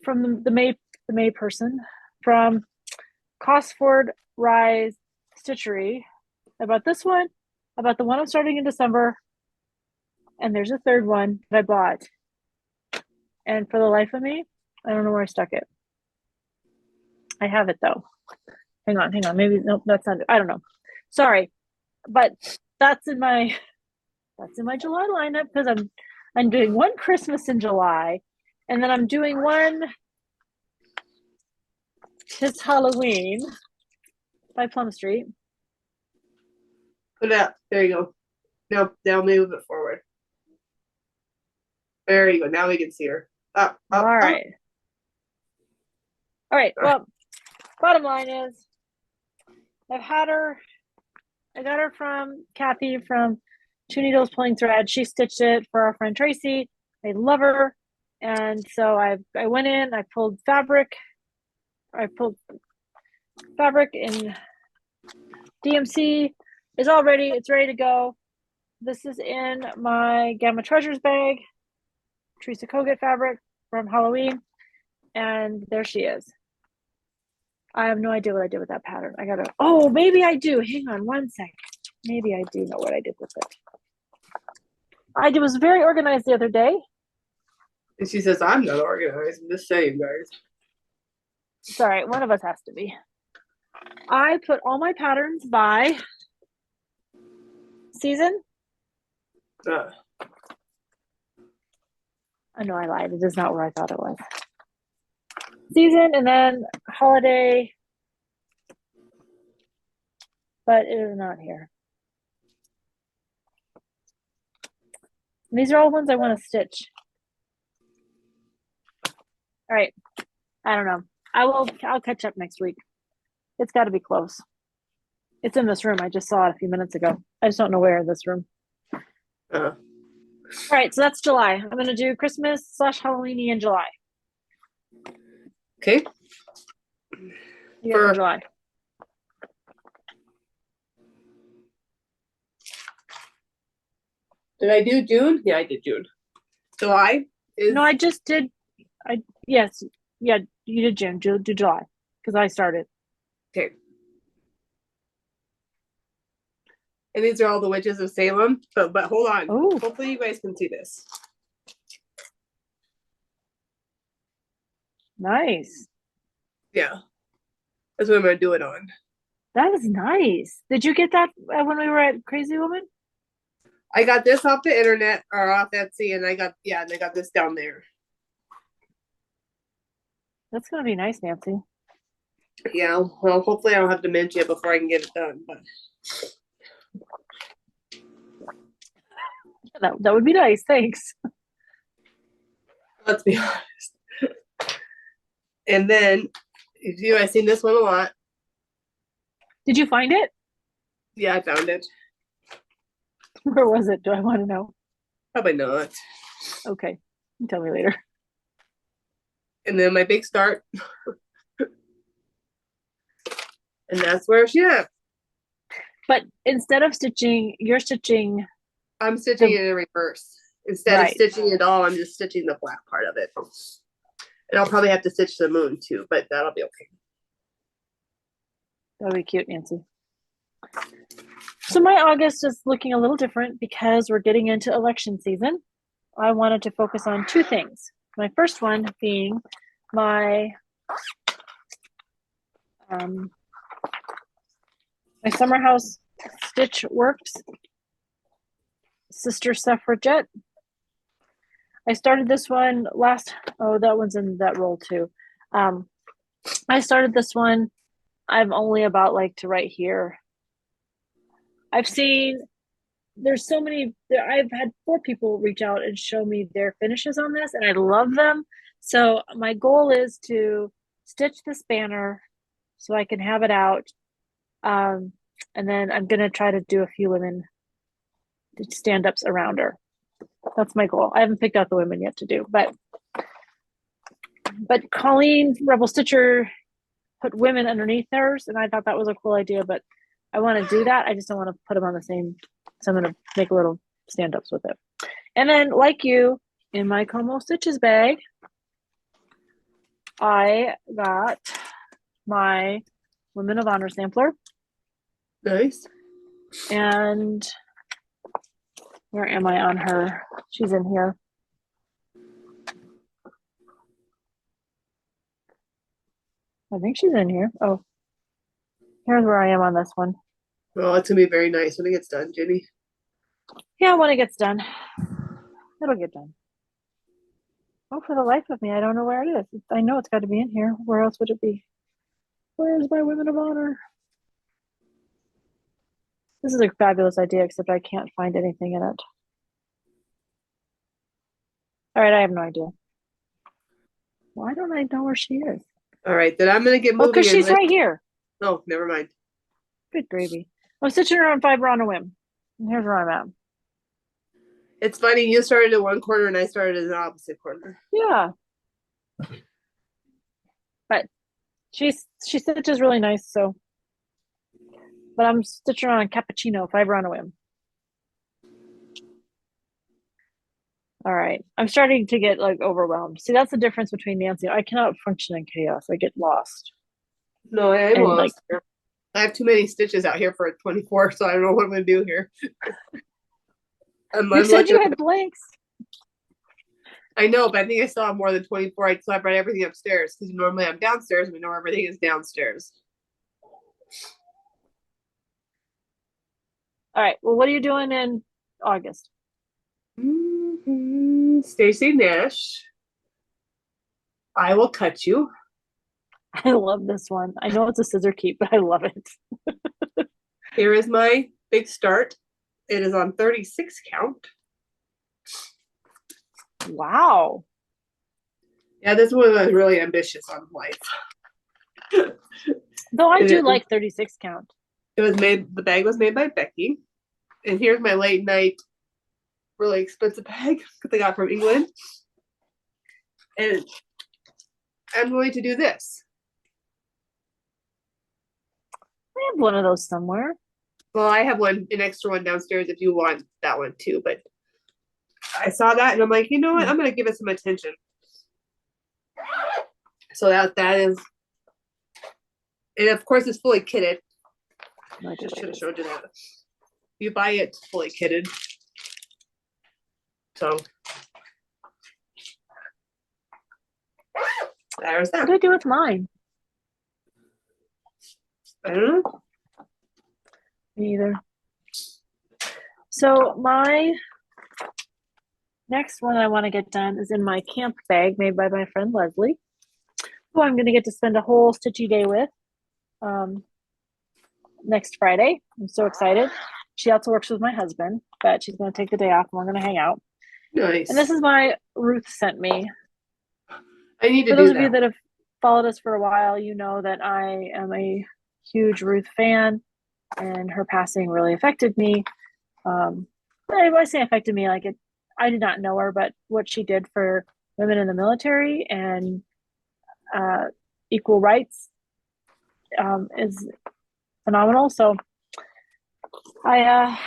Speaker 1: the May person from Cosford Rise Stitchery. I bought this one. I bought the one I'm starting in December. And there's a third one that I bought. And for the life of me, I don't know where I stuck it. I have it though. Hang on. Maybe nope, that's not it. I don't know. Sorry. But that's in my July lineup because I'm doing one Christmas in July, and then I'm doing one Tis Halloween by Plum Street.
Speaker 2: Put it up. There you go. Now move it forward. There you go. Now we can see her. Up.
Speaker 1: All right. All right. Well, bottom line is I've had her. I got her from Kathy from Two Needles Pulling Thread. She stitched it for our friend Tracy. I love her. And so I went in, I pulled fabric. I pulled fabric in DMC. Is all ready. It's ready to go. This is in my Gamma Treasures bag. Teresa Kogut fabric from Halloween. And there she is. I have no idea what I did with that pattern. Maybe I do. Hang on one second. Maybe I do know what I did with it. I was very organized the other day.
Speaker 2: And she says, I'm not organized. I'm just saying, guys.
Speaker 1: It's all right. One of us has to be. I put all my patterns by season. I know I lied. It is not where I thought it was. Season and then holiday. But it is not here. And these are all ones I want to stitch. All right. I don't know. I'll catch up next week. It's got to be close. It's in this room. I just saw it a few minutes ago. I just don't know where in this room. All right, so that's July. I'm going to do Christmas / Halloween in July.
Speaker 2: Okay.
Speaker 1: For July.
Speaker 2: Did I do June? Yeah, I did June. July is.
Speaker 1: No, I just did. Yes. Yeah, you did June. Do July because I started.
Speaker 2: Okay. And these are all the witches of Salem. But hold on.
Speaker 1: Ooh.
Speaker 2: Hopefully you guys can see this.
Speaker 1: Nice.
Speaker 2: Yeah. That's what I'm going to do it on.
Speaker 1: That is nice. Did you get that when we were at Crazy Woman?
Speaker 2: I got this off the internet or off Etsy, and I got this down there.
Speaker 1: That's going to be nice, Nancy.
Speaker 2: Yeah, well, hopefully I don't have dementia before I can get it done. But
Speaker 1: That would be nice. Thanks.
Speaker 2: Let's be honest. And then, I've seen this one a lot.
Speaker 1: Did you find it?
Speaker 2: Yeah, I found it.
Speaker 1: Where was it? Do I want to know?
Speaker 2: Probably not.
Speaker 1: Okay. You tell me later.
Speaker 2: And then my big start. And that's where she at.
Speaker 1: But instead of stitching, you're stitching.
Speaker 2: I'm stitching it in reverse. Instead of stitching it all, I'm just stitching the black part of it. And I'll probably have to stitch the moon too, but that'll be okay.
Speaker 1: That'll be cute, Nancy. So my August is looking a little different because we're getting into election season. I wanted to focus on two things. My first one being my my Summer House Stitch Works Sister Suffragette. I started this one that one's in that roll too. I started this one. I'm only about to right here. I've seen there's so many. I've had 4 people reach out and show me their finishes on this, and I love them. So my goal is to stitch this banner so I can have it out. And then I'm going to try to do a few women stand-ups around her. That's my goal. I haven't picked out the women yet to do, but Colleen Rebel Stitcher put women underneath hers, and I thought that was a cool idea, but I want to do that. I just don't want to put them on the same, so I'm going to make little stand-ups with it. And then, like you, in my Como Stitches bag, I got my Women of Honor sampler.
Speaker 2: Nice.
Speaker 1: And where am I on her? She's in here. I think she's in here. Oh, here's where I am on this one.
Speaker 2: Well, it's going to be very nice when it gets done, Jenny.
Speaker 1: Yeah, when it gets done. It'll get done. Oh, for the life of me, I don't know where it is. I know it's got to be in here. Where else would it be? Where's my Women of Honor? This is a fabulous idea, except I can't find anything in it. All right, I have no idea. Why don't I know where she is?
Speaker 2: All right, then I'm going to get moving.
Speaker 1: Oh, because she's right here.
Speaker 2: Oh, never mind.
Speaker 1: Good gravy. I'm stitching her on fiber on a whim. And here's where I'm at.
Speaker 2: It's funny, you started in one corner and I started in the opposite corner.
Speaker 1: Yeah. But she stitches really nice, so. But I'm stitching on a cappuccino, fiber on a whim. All right. I'm starting to get overwhelmed. See, that's the difference between Nancy. I cannot function in chaos. I get lost.
Speaker 2: No, I'm lost. I have too many stitches out here for a 24, so I don't know what I'm going to do here.
Speaker 1: You said you had blanks.
Speaker 2: I know, but I think I still have more than 24. So I brought everything upstairs because normally I'm downstairs and we know everything is downstairs.
Speaker 1: All right. Well, what are you doing in August?
Speaker 2: Stacey Nash. I will cut you.
Speaker 1: I love this one. I know it's a scissor keep, but I love it.
Speaker 2: Here is my big start. It is on 36 count.
Speaker 1: Wow.
Speaker 2: Yeah, this one was really ambitious on life.
Speaker 1: Though I do like 36 count.
Speaker 2: The bag was made by Becky. And here's my late night, really expensive bag that I got from England. And I'm going to do this.
Speaker 1: I have one of those somewhere.
Speaker 2: Well, I have an extra one downstairs if you want that one too, but I saw that and I'm like, you know what? I'm going to give it some attention. So that is, and of course it's fully kitted. I just should have showed you that. You buy it fully kitted. So there's that.
Speaker 1: What do I do with mine?
Speaker 2: I don't know.
Speaker 1: Me either. So my next one I want to get done is in my camp bag made by my friend Leslie, who I'm going to get to spend a whole stitchy day with next Friday. I'm so excited. She also works with my husband. but she's going to take the day off and we're going to hang out.
Speaker 2: Nice.
Speaker 1: And this is my Ruth sent me.
Speaker 2: I need to
Speaker 1: For
Speaker 2: do
Speaker 1: those of you
Speaker 2: that.
Speaker 1: that have followed us for a while, you know that I am a huge Ruth fan, and her passing really affected me. I say affected me like it. I did not know her, but what she did for women in the military and equal rights is phenomenal. So I've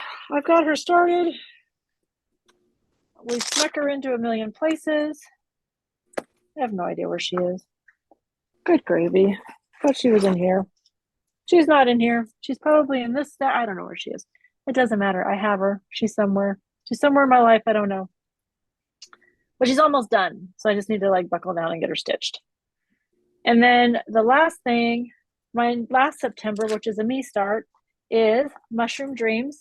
Speaker 1: got her started. We snuck her into a million places. I have no idea where she is. Good gravy. Thought she was in here. She's not in here. She's probably in this. I don't know where she is. It doesn't matter. I have her. She's somewhere. She's somewhere in my life. I don't know. But she's almost done. So I just need to like buckle down and get her stitched. And then the last thing, my last September, which is a me start, is Mushroom Dreams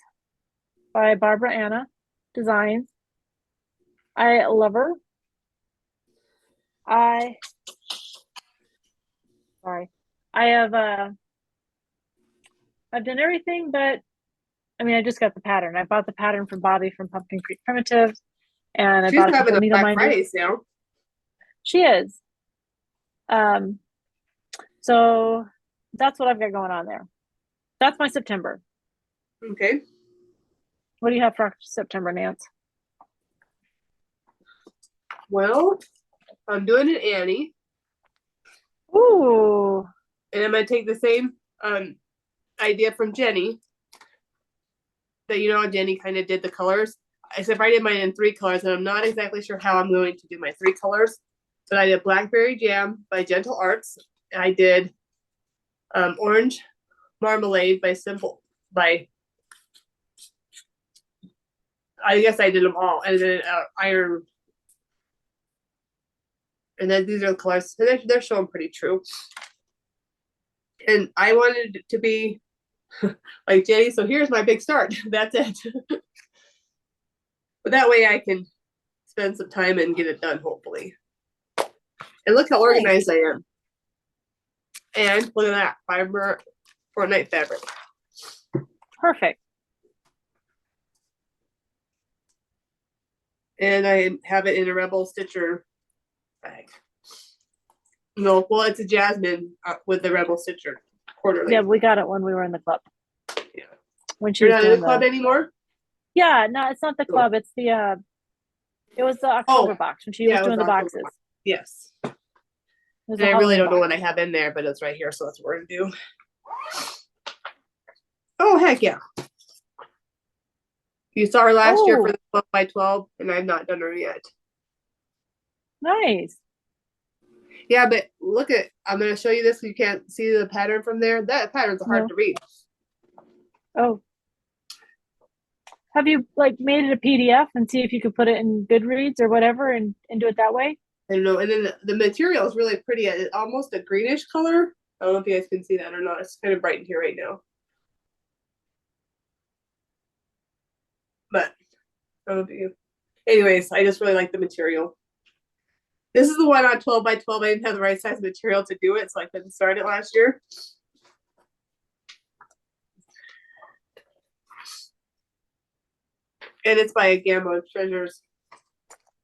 Speaker 1: by Barbara Anna Designs. I love her. I have I've done everything, but I mean I just got the pattern. I bought the pattern from Bobby from Pumpkin Creek Primitives, and I
Speaker 2: She's
Speaker 1: bought a couple
Speaker 2: having
Speaker 1: of
Speaker 2: a
Speaker 1: needle
Speaker 2: Black
Speaker 1: minders.
Speaker 2: Friday sale.
Speaker 1: She is. So that's what I've got going on there. That's my September.
Speaker 2: Okay.
Speaker 1: What do you have for September, Nance?
Speaker 2: Well, I'm doing an Annie.
Speaker 1: Ooh.
Speaker 2: And I'm going to take the same idea from Jenny. That you know how Jenny kind of did the colors. Except I did mine in 3 colors, and I'm not exactly sure how I'm going to do my 3 colors. But I did Blackberry Jam by Gentle Arts. I did Orange Marmalade by I guess I did them all. And then Iron. And then these are the colors. They're showing pretty true. And I wanted it to be like Jenny, so here's my big start. That's it. But that way I can spend some time and get it done, hopefully. And look how organized I am. And look at that, fiber Fortnite fabric.
Speaker 1: Perfect.
Speaker 2: And I have it in a Rebel Stitcher bag. No, well, it's a Jasmine with the Rebel Stitcher quarterly.
Speaker 1: Yeah, we got it when we were in the club.
Speaker 2: Yeah.
Speaker 1: When she
Speaker 2: You're
Speaker 1: was
Speaker 2: not in
Speaker 1: doing
Speaker 2: the club anymore?
Speaker 1: Yeah, no, it's not the club. It's the it was the October box when she was doing the boxes.
Speaker 2: Yes.
Speaker 1: And
Speaker 2: I really don't know what I have in there, but it's right here, so that's what we're gonna do. Oh, heck yeah. You saw her last year for the 12 by 12, and I've not done her yet.
Speaker 1: Nice.
Speaker 2: Yeah, but look at, I'm going to show you this so you can't see the pattern from there. That pattern's hard to read. Oh.
Speaker 1: Have you like made it a PDF and see if you could put it in Goodreads or whatever and do it that way?
Speaker 2: I don't know. And then the material is really pretty. It's almost a greenish color. I don't know if you guys can see that or not. It's kind of bright in here right now. But I don't know if you. Anyways, I just really like the material. This is the one on 12 by 12. I didn't have the right size material to do it, so I couldn't start it last year. And it's by a Gamma of Treasures.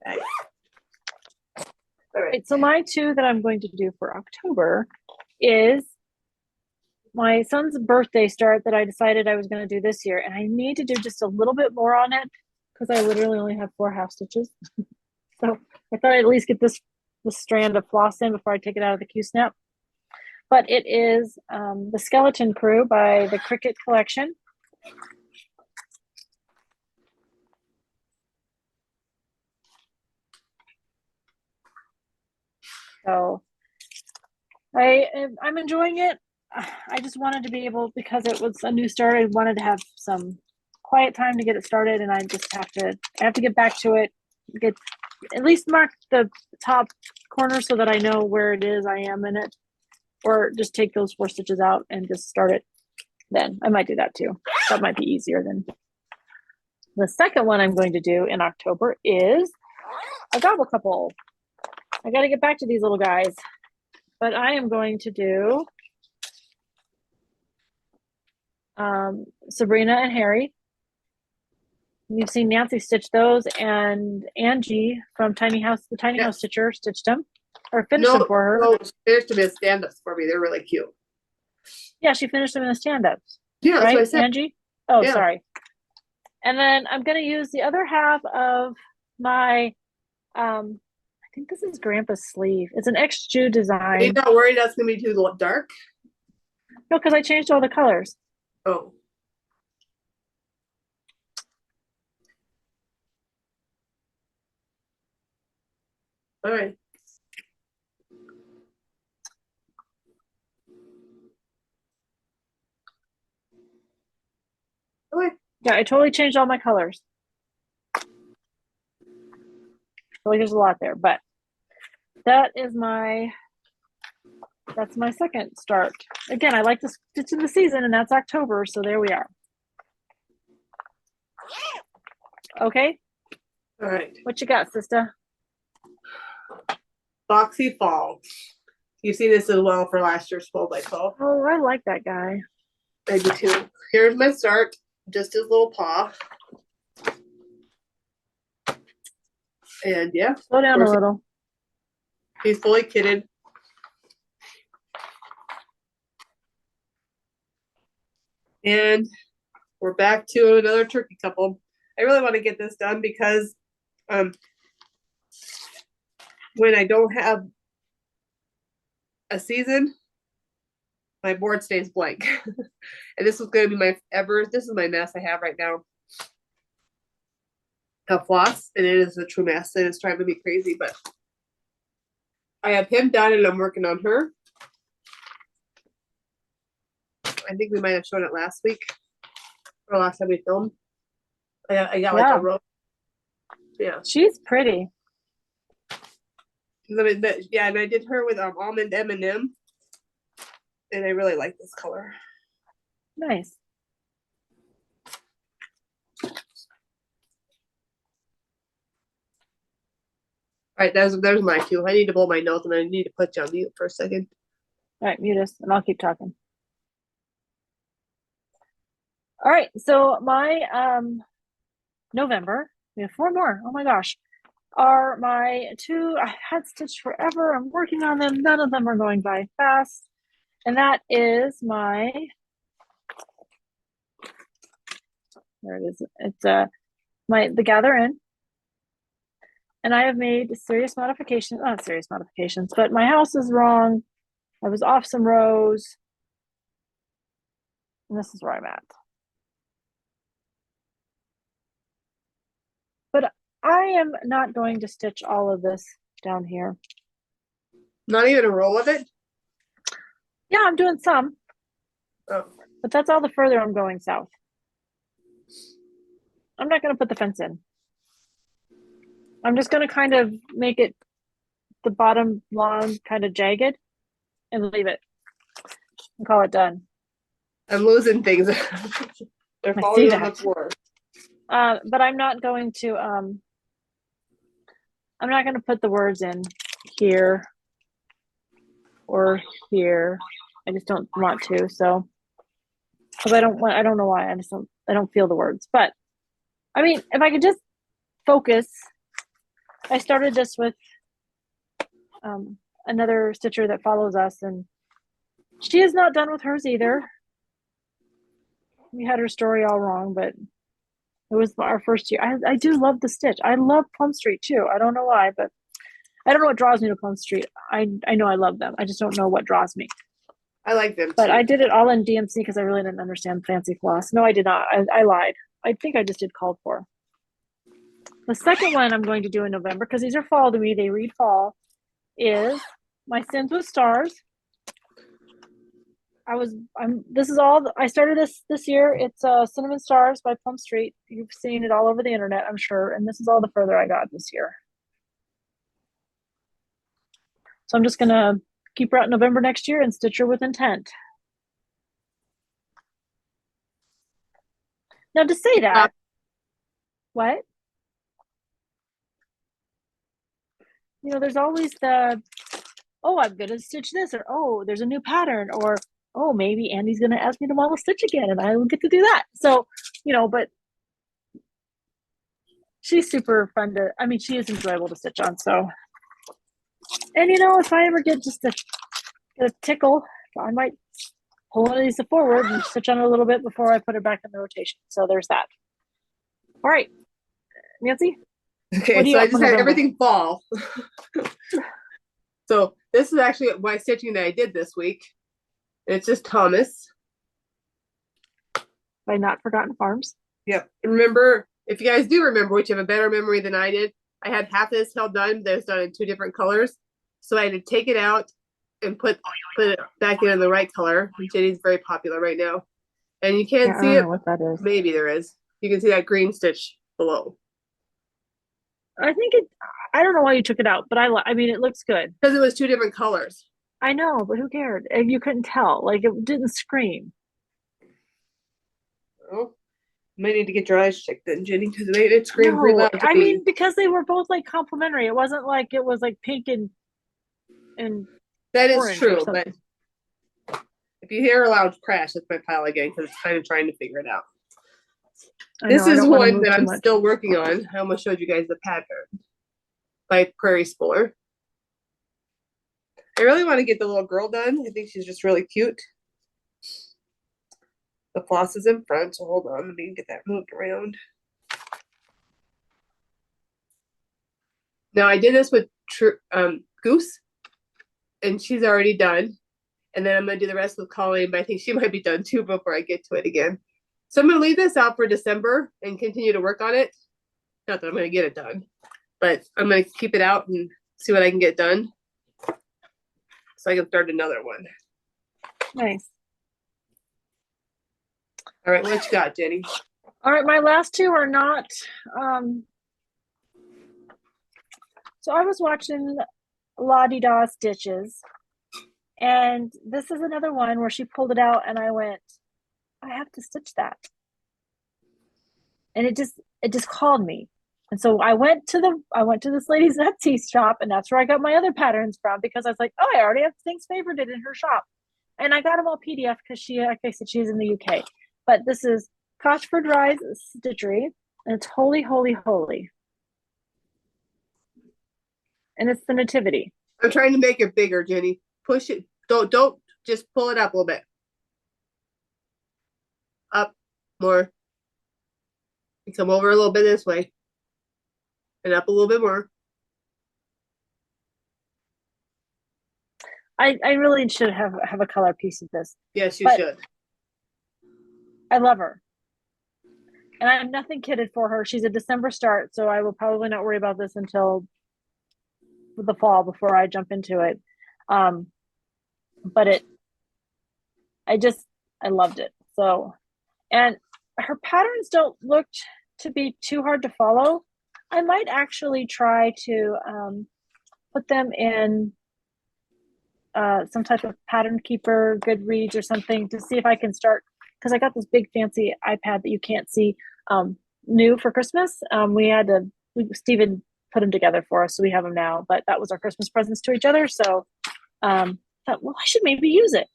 Speaker 2: Nice. All right.
Speaker 1: So my 2 that I'm going to do for October is my son's birthday start that I decided I was going to do this year. And I need to do just a little bit more on it because I literally only have 4 half stitches. So I thought I'd at least get this strand of floss in before I take it out of the Q-snap. But it is the Skeleton Crew by the Cricut Collection. So I'm enjoying it. I just wanted to be able, because it was a new start, I wanted to have some quiet time to get it started, and I have to get back to it, get at least mark the top corner so that I know where it is I am in it, or just take those 4 stitches out and just start it then. I might do that too. That might be easier than. The second one I'm going to do in October is a gobble couple. I got to get back to these little guys, but I am going to do Sabrina and Harry. You've seen Nancy stitch those, and Angie from the Tiny House
Speaker 2: Yes.
Speaker 1: Stitcher stitched them or finished them
Speaker 2: No,
Speaker 1: for her.
Speaker 2: no, she finished them as stand-ups for me. They're really cute.
Speaker 1: Yeah, she finished them in the stand-ups,
Speaker 2: Yeah, that's what I
Speaker 1: right,
Speaker 2: said.
Speaker 1: Angie? Oh,
Speaker 2: Yeah.
Speaker 1: sorry. And then I'm going to use the other half of my, I think this is Grandpa's sleeve. It's an X-Jew
Speaker 2: Are you
Speaker 1: design.
Speaker 2: not worried that's gonna be too dark?
Speaker 1: No, because I changed all the colors.
Speaker 2: Oh. All right. Okay.
Speaker 1: Yeah, I totally changed all my colors. So there's a lot there, but that is that's my second start. Again, I like to stitch in the season, and that's October, so there we are. Okay,
Speaker 2: All right.
Speaker 1: what you got, sister?
Speaker 2: Foxy Fall. You see this as well for last year's 12x12.
Speaker 1: Oh, I like that guy.
Speaker 2: I do too. Here's my start. Just his little paw. And yeah.
Speaker 1: Slow down a little.
Speaker 2: He's fully kitted. And we're back to another turkey couple. I really want to get this done because when I don't have a season, my board stays blank. And this was going to be this is my mess I have right now. A floss, and it is a true mess, and it's driving me crazy, but I have him done and I'm working on her. I think we might have shown it last week or last time we filmed. I got like a row. Yeah.
Speaker 1: She's pretty.
Speaker 2: Yeah, and I did her with almond M&M, and I really like this color.
Speaker 1: Nice.
Speaker 2: All right, there's my cue. I need to blow my nose, and I need to put you on mute for a second.
Speaker 1: All right, mute us, and I'll keep talking. All right, so my November, we have 4 more. Oh my gosh. Are my 2 I had stitched forever. I'm working on them. None of them are going by fast. And that is my, there it is. It's the Gather In. And I have made serious modifications, not serious modifications, but my house is wrong. I was off some rows. And this is where I'm at. But I am not going to stitch all of this down here.
Speaker 2: Not even a roll of it?
Speaker 1: Yeah, I'm doing some.
Speaker 2: Oh.
Speaker 1: But that's all the further I'm going south. I'm not going to put the fence in. I'm just going to kind of make it the bottom long kind of jagged and leave it and call it done.
Speaker 2: I'm losing things. They're falling on the floor.
Speaker 1: But I'm not going to put the words in here or here. I just don't want to. So, because I don't know why. I don't feel the words. But I mean, if I could just focus. I started this with another stitcher that follows us, and she is not done with hers either. We had her story all wrong, but it was our first year. I do love the stitch. I love Plum Street too. I don't know why, but I don't know what draws me to Plum Street. I know I love them. I just don't know what draws me.
Speaker 2: I like them too.
Speaker 1: But I did it all in DMC because I really didn't understand fancy floss. No, I did not. I lied. I think I just did called for. The second one I'm going to do in November, because these are fall to me, they read fall, is my Sins with Stars. I started this year. It's Cinnamon Stars by Plum Street. You've seen it all over the internet, I'm sure. And this is all the further I got this year. So I'm just gonna keep her out in November next year and stitch her with intent. Now to say that, what? You know, there's always the, oh, I'm gonna stitch this, or oh, there's a new pattern, or oh, maybe Andy's gonna ask me to model stitch again, and I will get to do that. So, you know, but she's super fun to, I mean, she is enjoyable to stitch on. So, and you know, if I ever get just a tickle, I might pull one of these forward and stitch on it a little bit before I put it back in the rotation. So there's that. All right, Nancy.
Speaker 2: Okay, so I just had everything fall. So this is actually my stitching that I did this week. It's just Thomas.
Speaker 1: By Not Forgotten Farms.
Speaker 2: Yep. Remember, if you guys do remember, which have a better memory than I did, I had half of this held done, but it was done in 2 different colors. So I had to take it out and put it back in the right color. Jenny's very popular right now. And you can't see
Speaker 1: I don't
Speaker 2: it.
Speaker 1: know what that is.
Speaker 2: Maybe there is. You can see that green stitch below.
Speaker 1: I think I don't know why you took it out, but I mean, it looks good.
Speaker 2: Because it was 2 different colors.
Speaker 1: I know, but who cared? And you couldn't tell. Like, it didn't scream.
Speaker 2: Oh, might need to get your eyes checked then, Jenny, because it screamed pretty loud.
Speaker 1: I mean, because they were both like complementary. It wasn't like it was like pink and
Speaker 2: that is true, but if you hear a loud crash, it's my pile again because it's kind of trying to figure it out. This is one that I'm still working on. I almost showed you guys the pattern by Prairie Spooler. I really want to get the little girl done. I think she's just really cute. The floss is in front, so hold on. Let me get that moved around. Now I did this with Goose, and she's already done. And then I'm going to do the rest with Colleen, but I think she might be done too before I get to it again. So I'm going to leave this out for December and continue to work on it. Not that I'm going to get it done, but I'm going to keep it out and see what I can get done so I can start another one.
Speaker 1: Nice.
Speaker 2: All right, what you got, Jenny?
Speaker 1: All right, my last 2 are not. So I was watching La Di Da Stitches, and this is another one where she pulled it out, and I went, I have to stitch that, and it just called me. And so I went to this lady's Etsy shop, and that's where I got my other patterns from, because I was like, oh, I already have things favorited in her shop, and I got them all PDF because she, like I said, she's in the UK. But this is Cosford Rise Stitchery, and it's Holy, Holy, Holy. And it's the Nativity.
Speaker 2: I'm trying to make it bigger, Jenny. Push it. Don't just pull it up a little bit. Up more. You come over a little bit this way. And up a little bit more.
Speaker 1: I really should have a color piece of this.
Speaker 2: Yes, you should.
Speaker 1: I love her. And I have nothing kitted for her. She's a December start, so I will probably not worry about this until the fall before I jump into it. But I loved it. So, and her patterns don't look to be too hard to follow. I might actually try to put them in some type of pattern keeper, Goodreads or something, to see if I can start, because I got this big fancy iPad that you can't see, new for Christmas. Stephen put them together for us, so we have them now, but that was our Christmas presents to each other. So thought, well, I should maybe use it.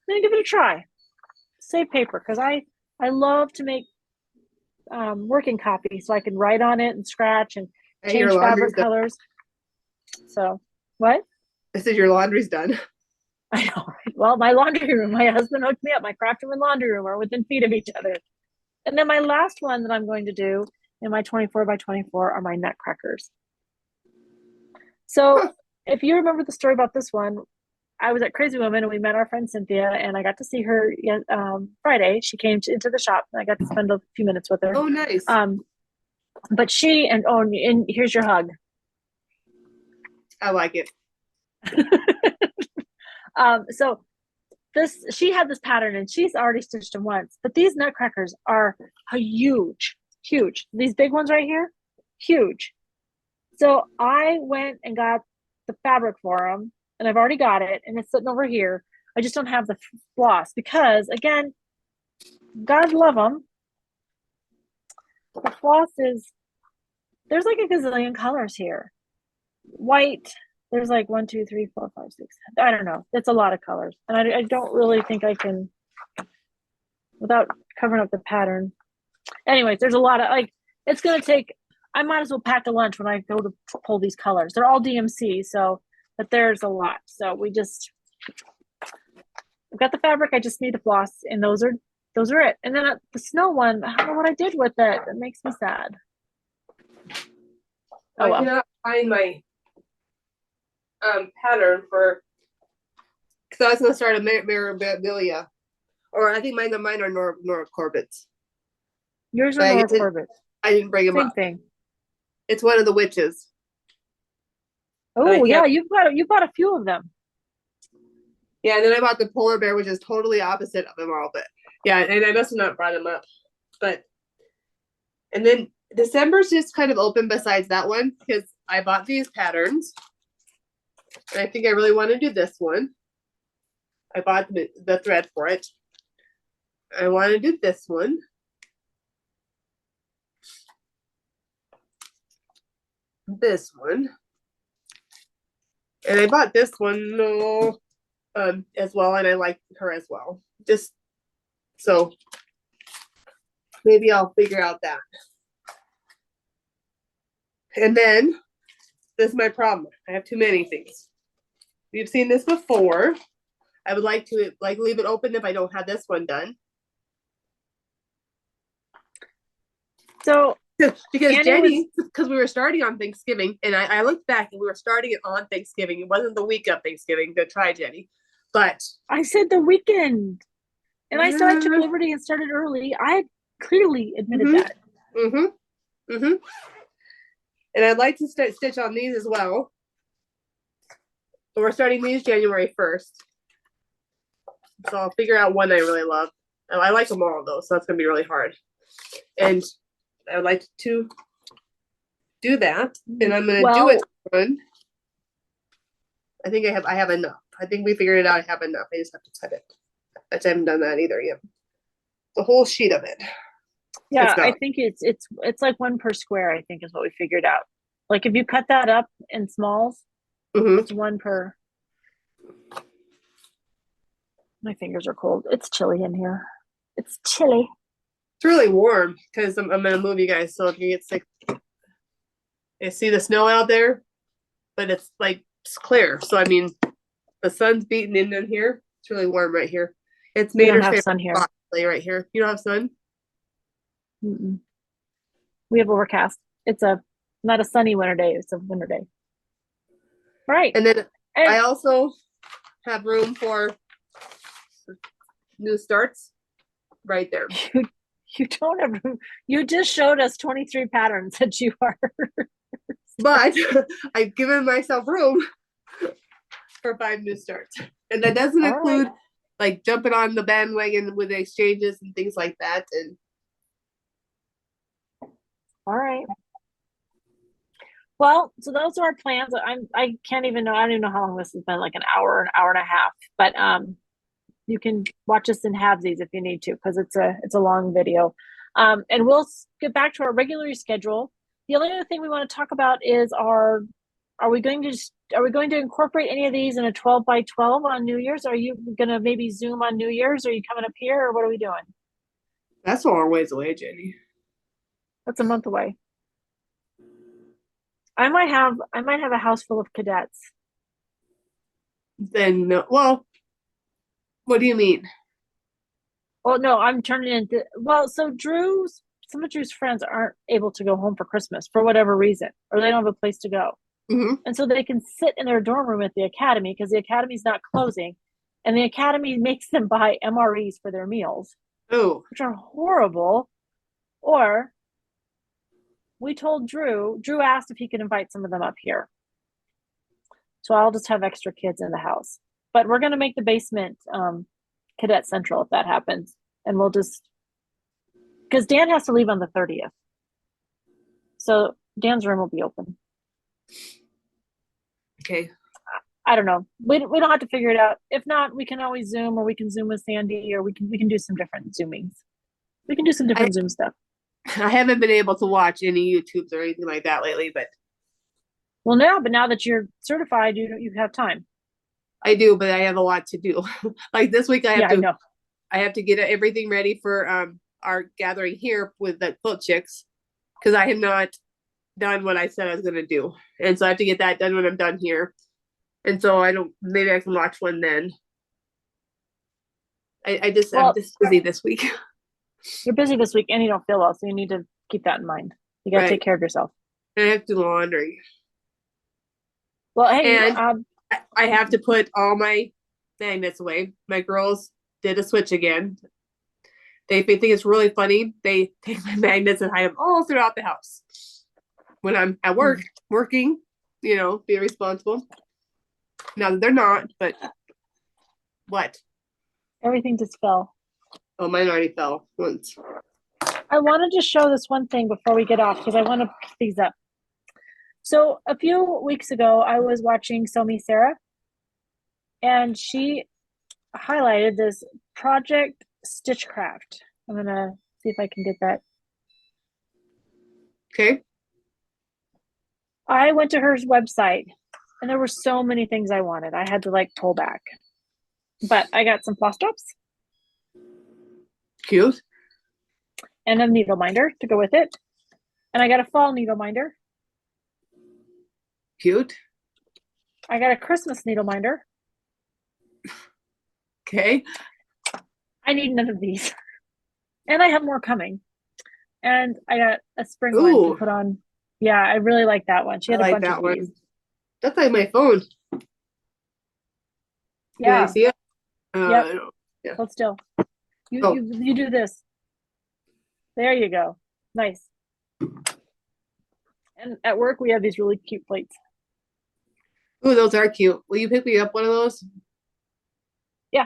Speaker 1: Maybe give it a try. Save paper, because I love to make working copy so I can write on it and scratch and change fabric colors. So what?
Speaker 2: I said your laundry's done.
Speaker 1: I know, right? Well, my laundry room, my husband hooked me up. My craft room and laundry room are within feet of each other. And then my last one that I'm going to do in my 24 by 24 are my nutcrackers. So if you remember the story about this one, I was at Crazy Woman and we met our friend Cynthia, and I got to see her Friday. She came into the shop and I got to spend a few minutes with her.
Speaker 2: Oh, nice.
Speaker 1: But and here's your hug.
Speaker 2: I like it.
Speaker 1: So she had this pattern and she's already stitched them once, but these nutcrackers are huge. These big ones right here, huge. So I went and got the fabric for them, and I've already got it, and it's sitting over here. I just don't have the floss because, again, God love them, the floss there's like a gazillion colors here. White, there's like 1, 2, 3, 4, 5, 6. I don't know. It's a lot of colors, and I don't really think I can, without covering up the pattern. Anyways, there's a lot of, like, it's going to take, I might as well pack a lunch when I go to pull these colors. They're all DMC, so but there's a lot. So I've got the fabric. I just need to floss, and those are it. And then the snow one, I don't know what I did with it. It makes me sad. Oh
Speaker 2: I
Speaker 1: well.
Speaker 2: cannot find my pattern for because I was going to start a memorabilia, or I think mine are Nora Corbett's.
Speaker 1: Yours are Nora Corbett.
Speaker 2: I didn't bring them
Speaker 1: Same
Speaker 2: up.
Speaker 1: thing.
Speaker 2: It's one of the witches.
Speaker 1: Oh yeah, you've got a few of them.
Speaker 2: Yeah, and then I bought the polar bear, which is totally opposite of them all. But yeah, and I must have not brought them up. But and then December's just kind of open besides that one because I bought these patterns. And I think I really want to do this one. I bought the thread for it. I want to do this one. This one. And I bought this one as well, and I like her as well. Just so maybe I'll figure out that. And then this is my problem. I have too many things. You've seen this before. I would like to leave it open if I don't have this one done.
Speaker 1: So
Speaker 2: because Jenny, because we were starting on Thanksgiving, and I looked back and we were starting it on Thanksgiving. It wasn't the week of Thanksgiving. Go try, Jenny. But
Speaker 1: I said the weekend, and I said I took liberty and started early. I clearly admitted that.
Speaker 2: And I'd like to stitch on these as well. But we're starting these January 1st. So I'll figure out one I really love. And I like them all though, so that's gonna be really hard. And I would like to do that. And I'm gonna do it one. I think I have enough. I think we figured it out. I have enough. I just have to cut it. I haven't done that either yet. The whole sheet of it.
Speaker 1: Yeah, I think it's like one per square, I think is what we figured out. Like if you cut that up in smalls, it's one per. My fingers are cold. It's chilly in here. It's chilly.
Speaker 2: It's really warm because I'm gonna move you guys, so if you get sick, I see the snow out there, but it's like it's clear. So I mean, the sun's beating in here. It's really warm right here. It's Mater's favorite sun here. Right here. You don't have sun?
Speaker 1: Mm-mm. We have overcast. It's not a sunny winter day. It's a winter day. Right.
Speaker 2: And then I also have room for new starts right there.
Speaker 1: You don't have room. You just showed us 23 patterns that you are.
Speaker 2: But I've given myself room for 5 new starts. And that doesn't include like jumping on the bandwagon with the exchanges and things like that. And
Speaker 1: all right. Well, so those are our plans. I can't even know. I don't even know how long this has been, like an hour and a half. But you can watch us in halvesies if you need to, because it's a long video. And we'll get back to our regular schedule. The only other thing we want to talk about is are we going to incorporate any of these in a 12 by 12 on New Year's? Are you going to maybe Zoom on New Year's? Are you coming up here, or what are we doing?
Speaker 2: That's a long ways away, Jenny.
Speaker 1: That's a month away. I might have a house full of cadets.
Speaker 2: Then no, well, what do you mean?
Speaker 1: Well, no, I'm turning into so some of Drew's friends aren't able to go home for Christmas for whatever reason, or they don't have a place to go. And so they can sit in their dorm room at the academy because the academy's not closing, and the academy makes them buy MREs for their meals, which are horrible. Or we told Drew asked if he could invite some of them up here. So I'll just have extra kids in the house. But we're going to make the basement Cadet Central if that happens. And we'll just, because Dan has to leave on the 30th. So Dan's room will be open.
Speaker 2: Okay.
Speaker 1: I don't know. We don't have to figure it out. If not, we can always Zoom, or we can Zoom with Sandy, or we can do some different Zoomings. We can do some different Zoom stuff.
Speaker 2: I haven't been able to watch any YouTubes or anything like that lately, but
Speaker 1: now that you're certified, you have time.
Speaker 2: I do, but I have a lot to do. Like this week, I have to get everything ready for our gathering here with the quilt chicks, because I have not done what I said I was gonna do. And so I have to get that done when I'm done here. And so maybe I can watch one then. I'm
Speaker 1: Well,
Speaker 2: just busy this week.
Speaker 1: you're busy this week and you don't feel well, so you need to keep that in mind. You got to take
Speaker 2: Right.
Speaker 1: care of yourself.
Speaker 2: And I have to do laundry.
Speaker 1: Well, hey,
Speaker 2: And I have to put all my magnets away. My girls did a switch again. They think it's really funny. They take my magnets and hide them all throughout the house. When I'm at work, working, being responsible. Now they're not, but what?
Speaker 1: everything just fell.
Speaker 2: Oh, mine already fell once.
Speaker 1: I wanted to show this one thing before we get off because I want to pick these up. So a few weeks ago, I was watching Somi Sarah, and she highlighted this Project Stitchcraft. I'm gonna see if I can get that.
Speaker 2: Okay.
Speaker 1: I went to her website, and there were so many things I wanted. I had to like pull back, but I got some floss drops.
Speaker 2: Cute.
Speaker 1: And a needle minder to go with it. And I got a fall needle minder.
Speaker 2: Cute.
Speaker 1: I got a Christmas needle minder.
Speaker 2: Okay.
Speaker 1: I need none of these. And I have more coming. And I got a spring one
Speaker 2: Ooh.
Speaker 1: to put on. Yeah, I really like that one. She had a bunch of these.
Speaker 2: That's like my phone.
Speaker 1: Yeah.
Speaker 2: Can I see it?
Speaker 1: Yep.
Speaker 2: Yeah.
Speaker 1: Hold still. You do this. There you go. Nice. And at work, we have these really cute plates.
Speaker 2: Ooh, those are cute. Will you pick me up one of those?
Speaker 1: Yeah.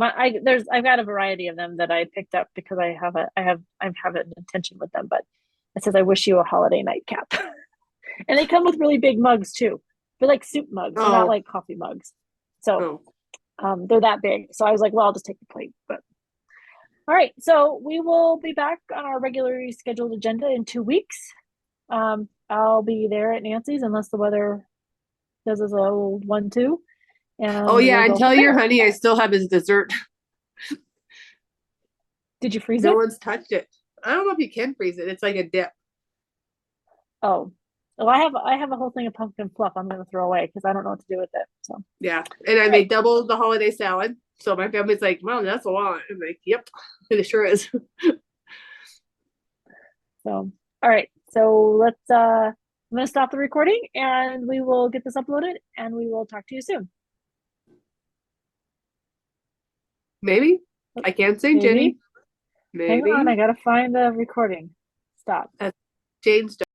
Speaker 1: I've got a variety of them that I picked up because I have an intention with them, but it says I wish you a holiday nightcap. And they come with really big mugs too. They're like soup mugs. They're not like coffee mugs. So they're that big. So I was like, well, I'll just take the plate. But all right. So we will be back on our regularly scheduled agenda in 2 weeks. I'll be there at Nancy's unless the weather does us a little 1-2. And
Speaker 2: and tell your honey I still have his dessert.
Speaker 1: Did you freeze it?
Speaker 2: No one's touched it. I don't know if you can freeze it. It's like a dip.
Speaker 1: Oh, well, I have a whole thing of pumpkin fluff I'm going to throw away because I don't know what to do with it. So
Speaker 2: yeah, and I made double the holiday salad. So my family's like, "Well, that's a lot." I'm like, "Yep, it sure is."
Speaker 1: So all right, so let's. I'm going to stop the recording and we will get this uploaded and we will talk to you soon.
Speaker 2: Maybe I can't say Jenny. Maybe.
Speaker 1: Hang on, I gotta find the recording. Stop.
Speaker 2: Jane's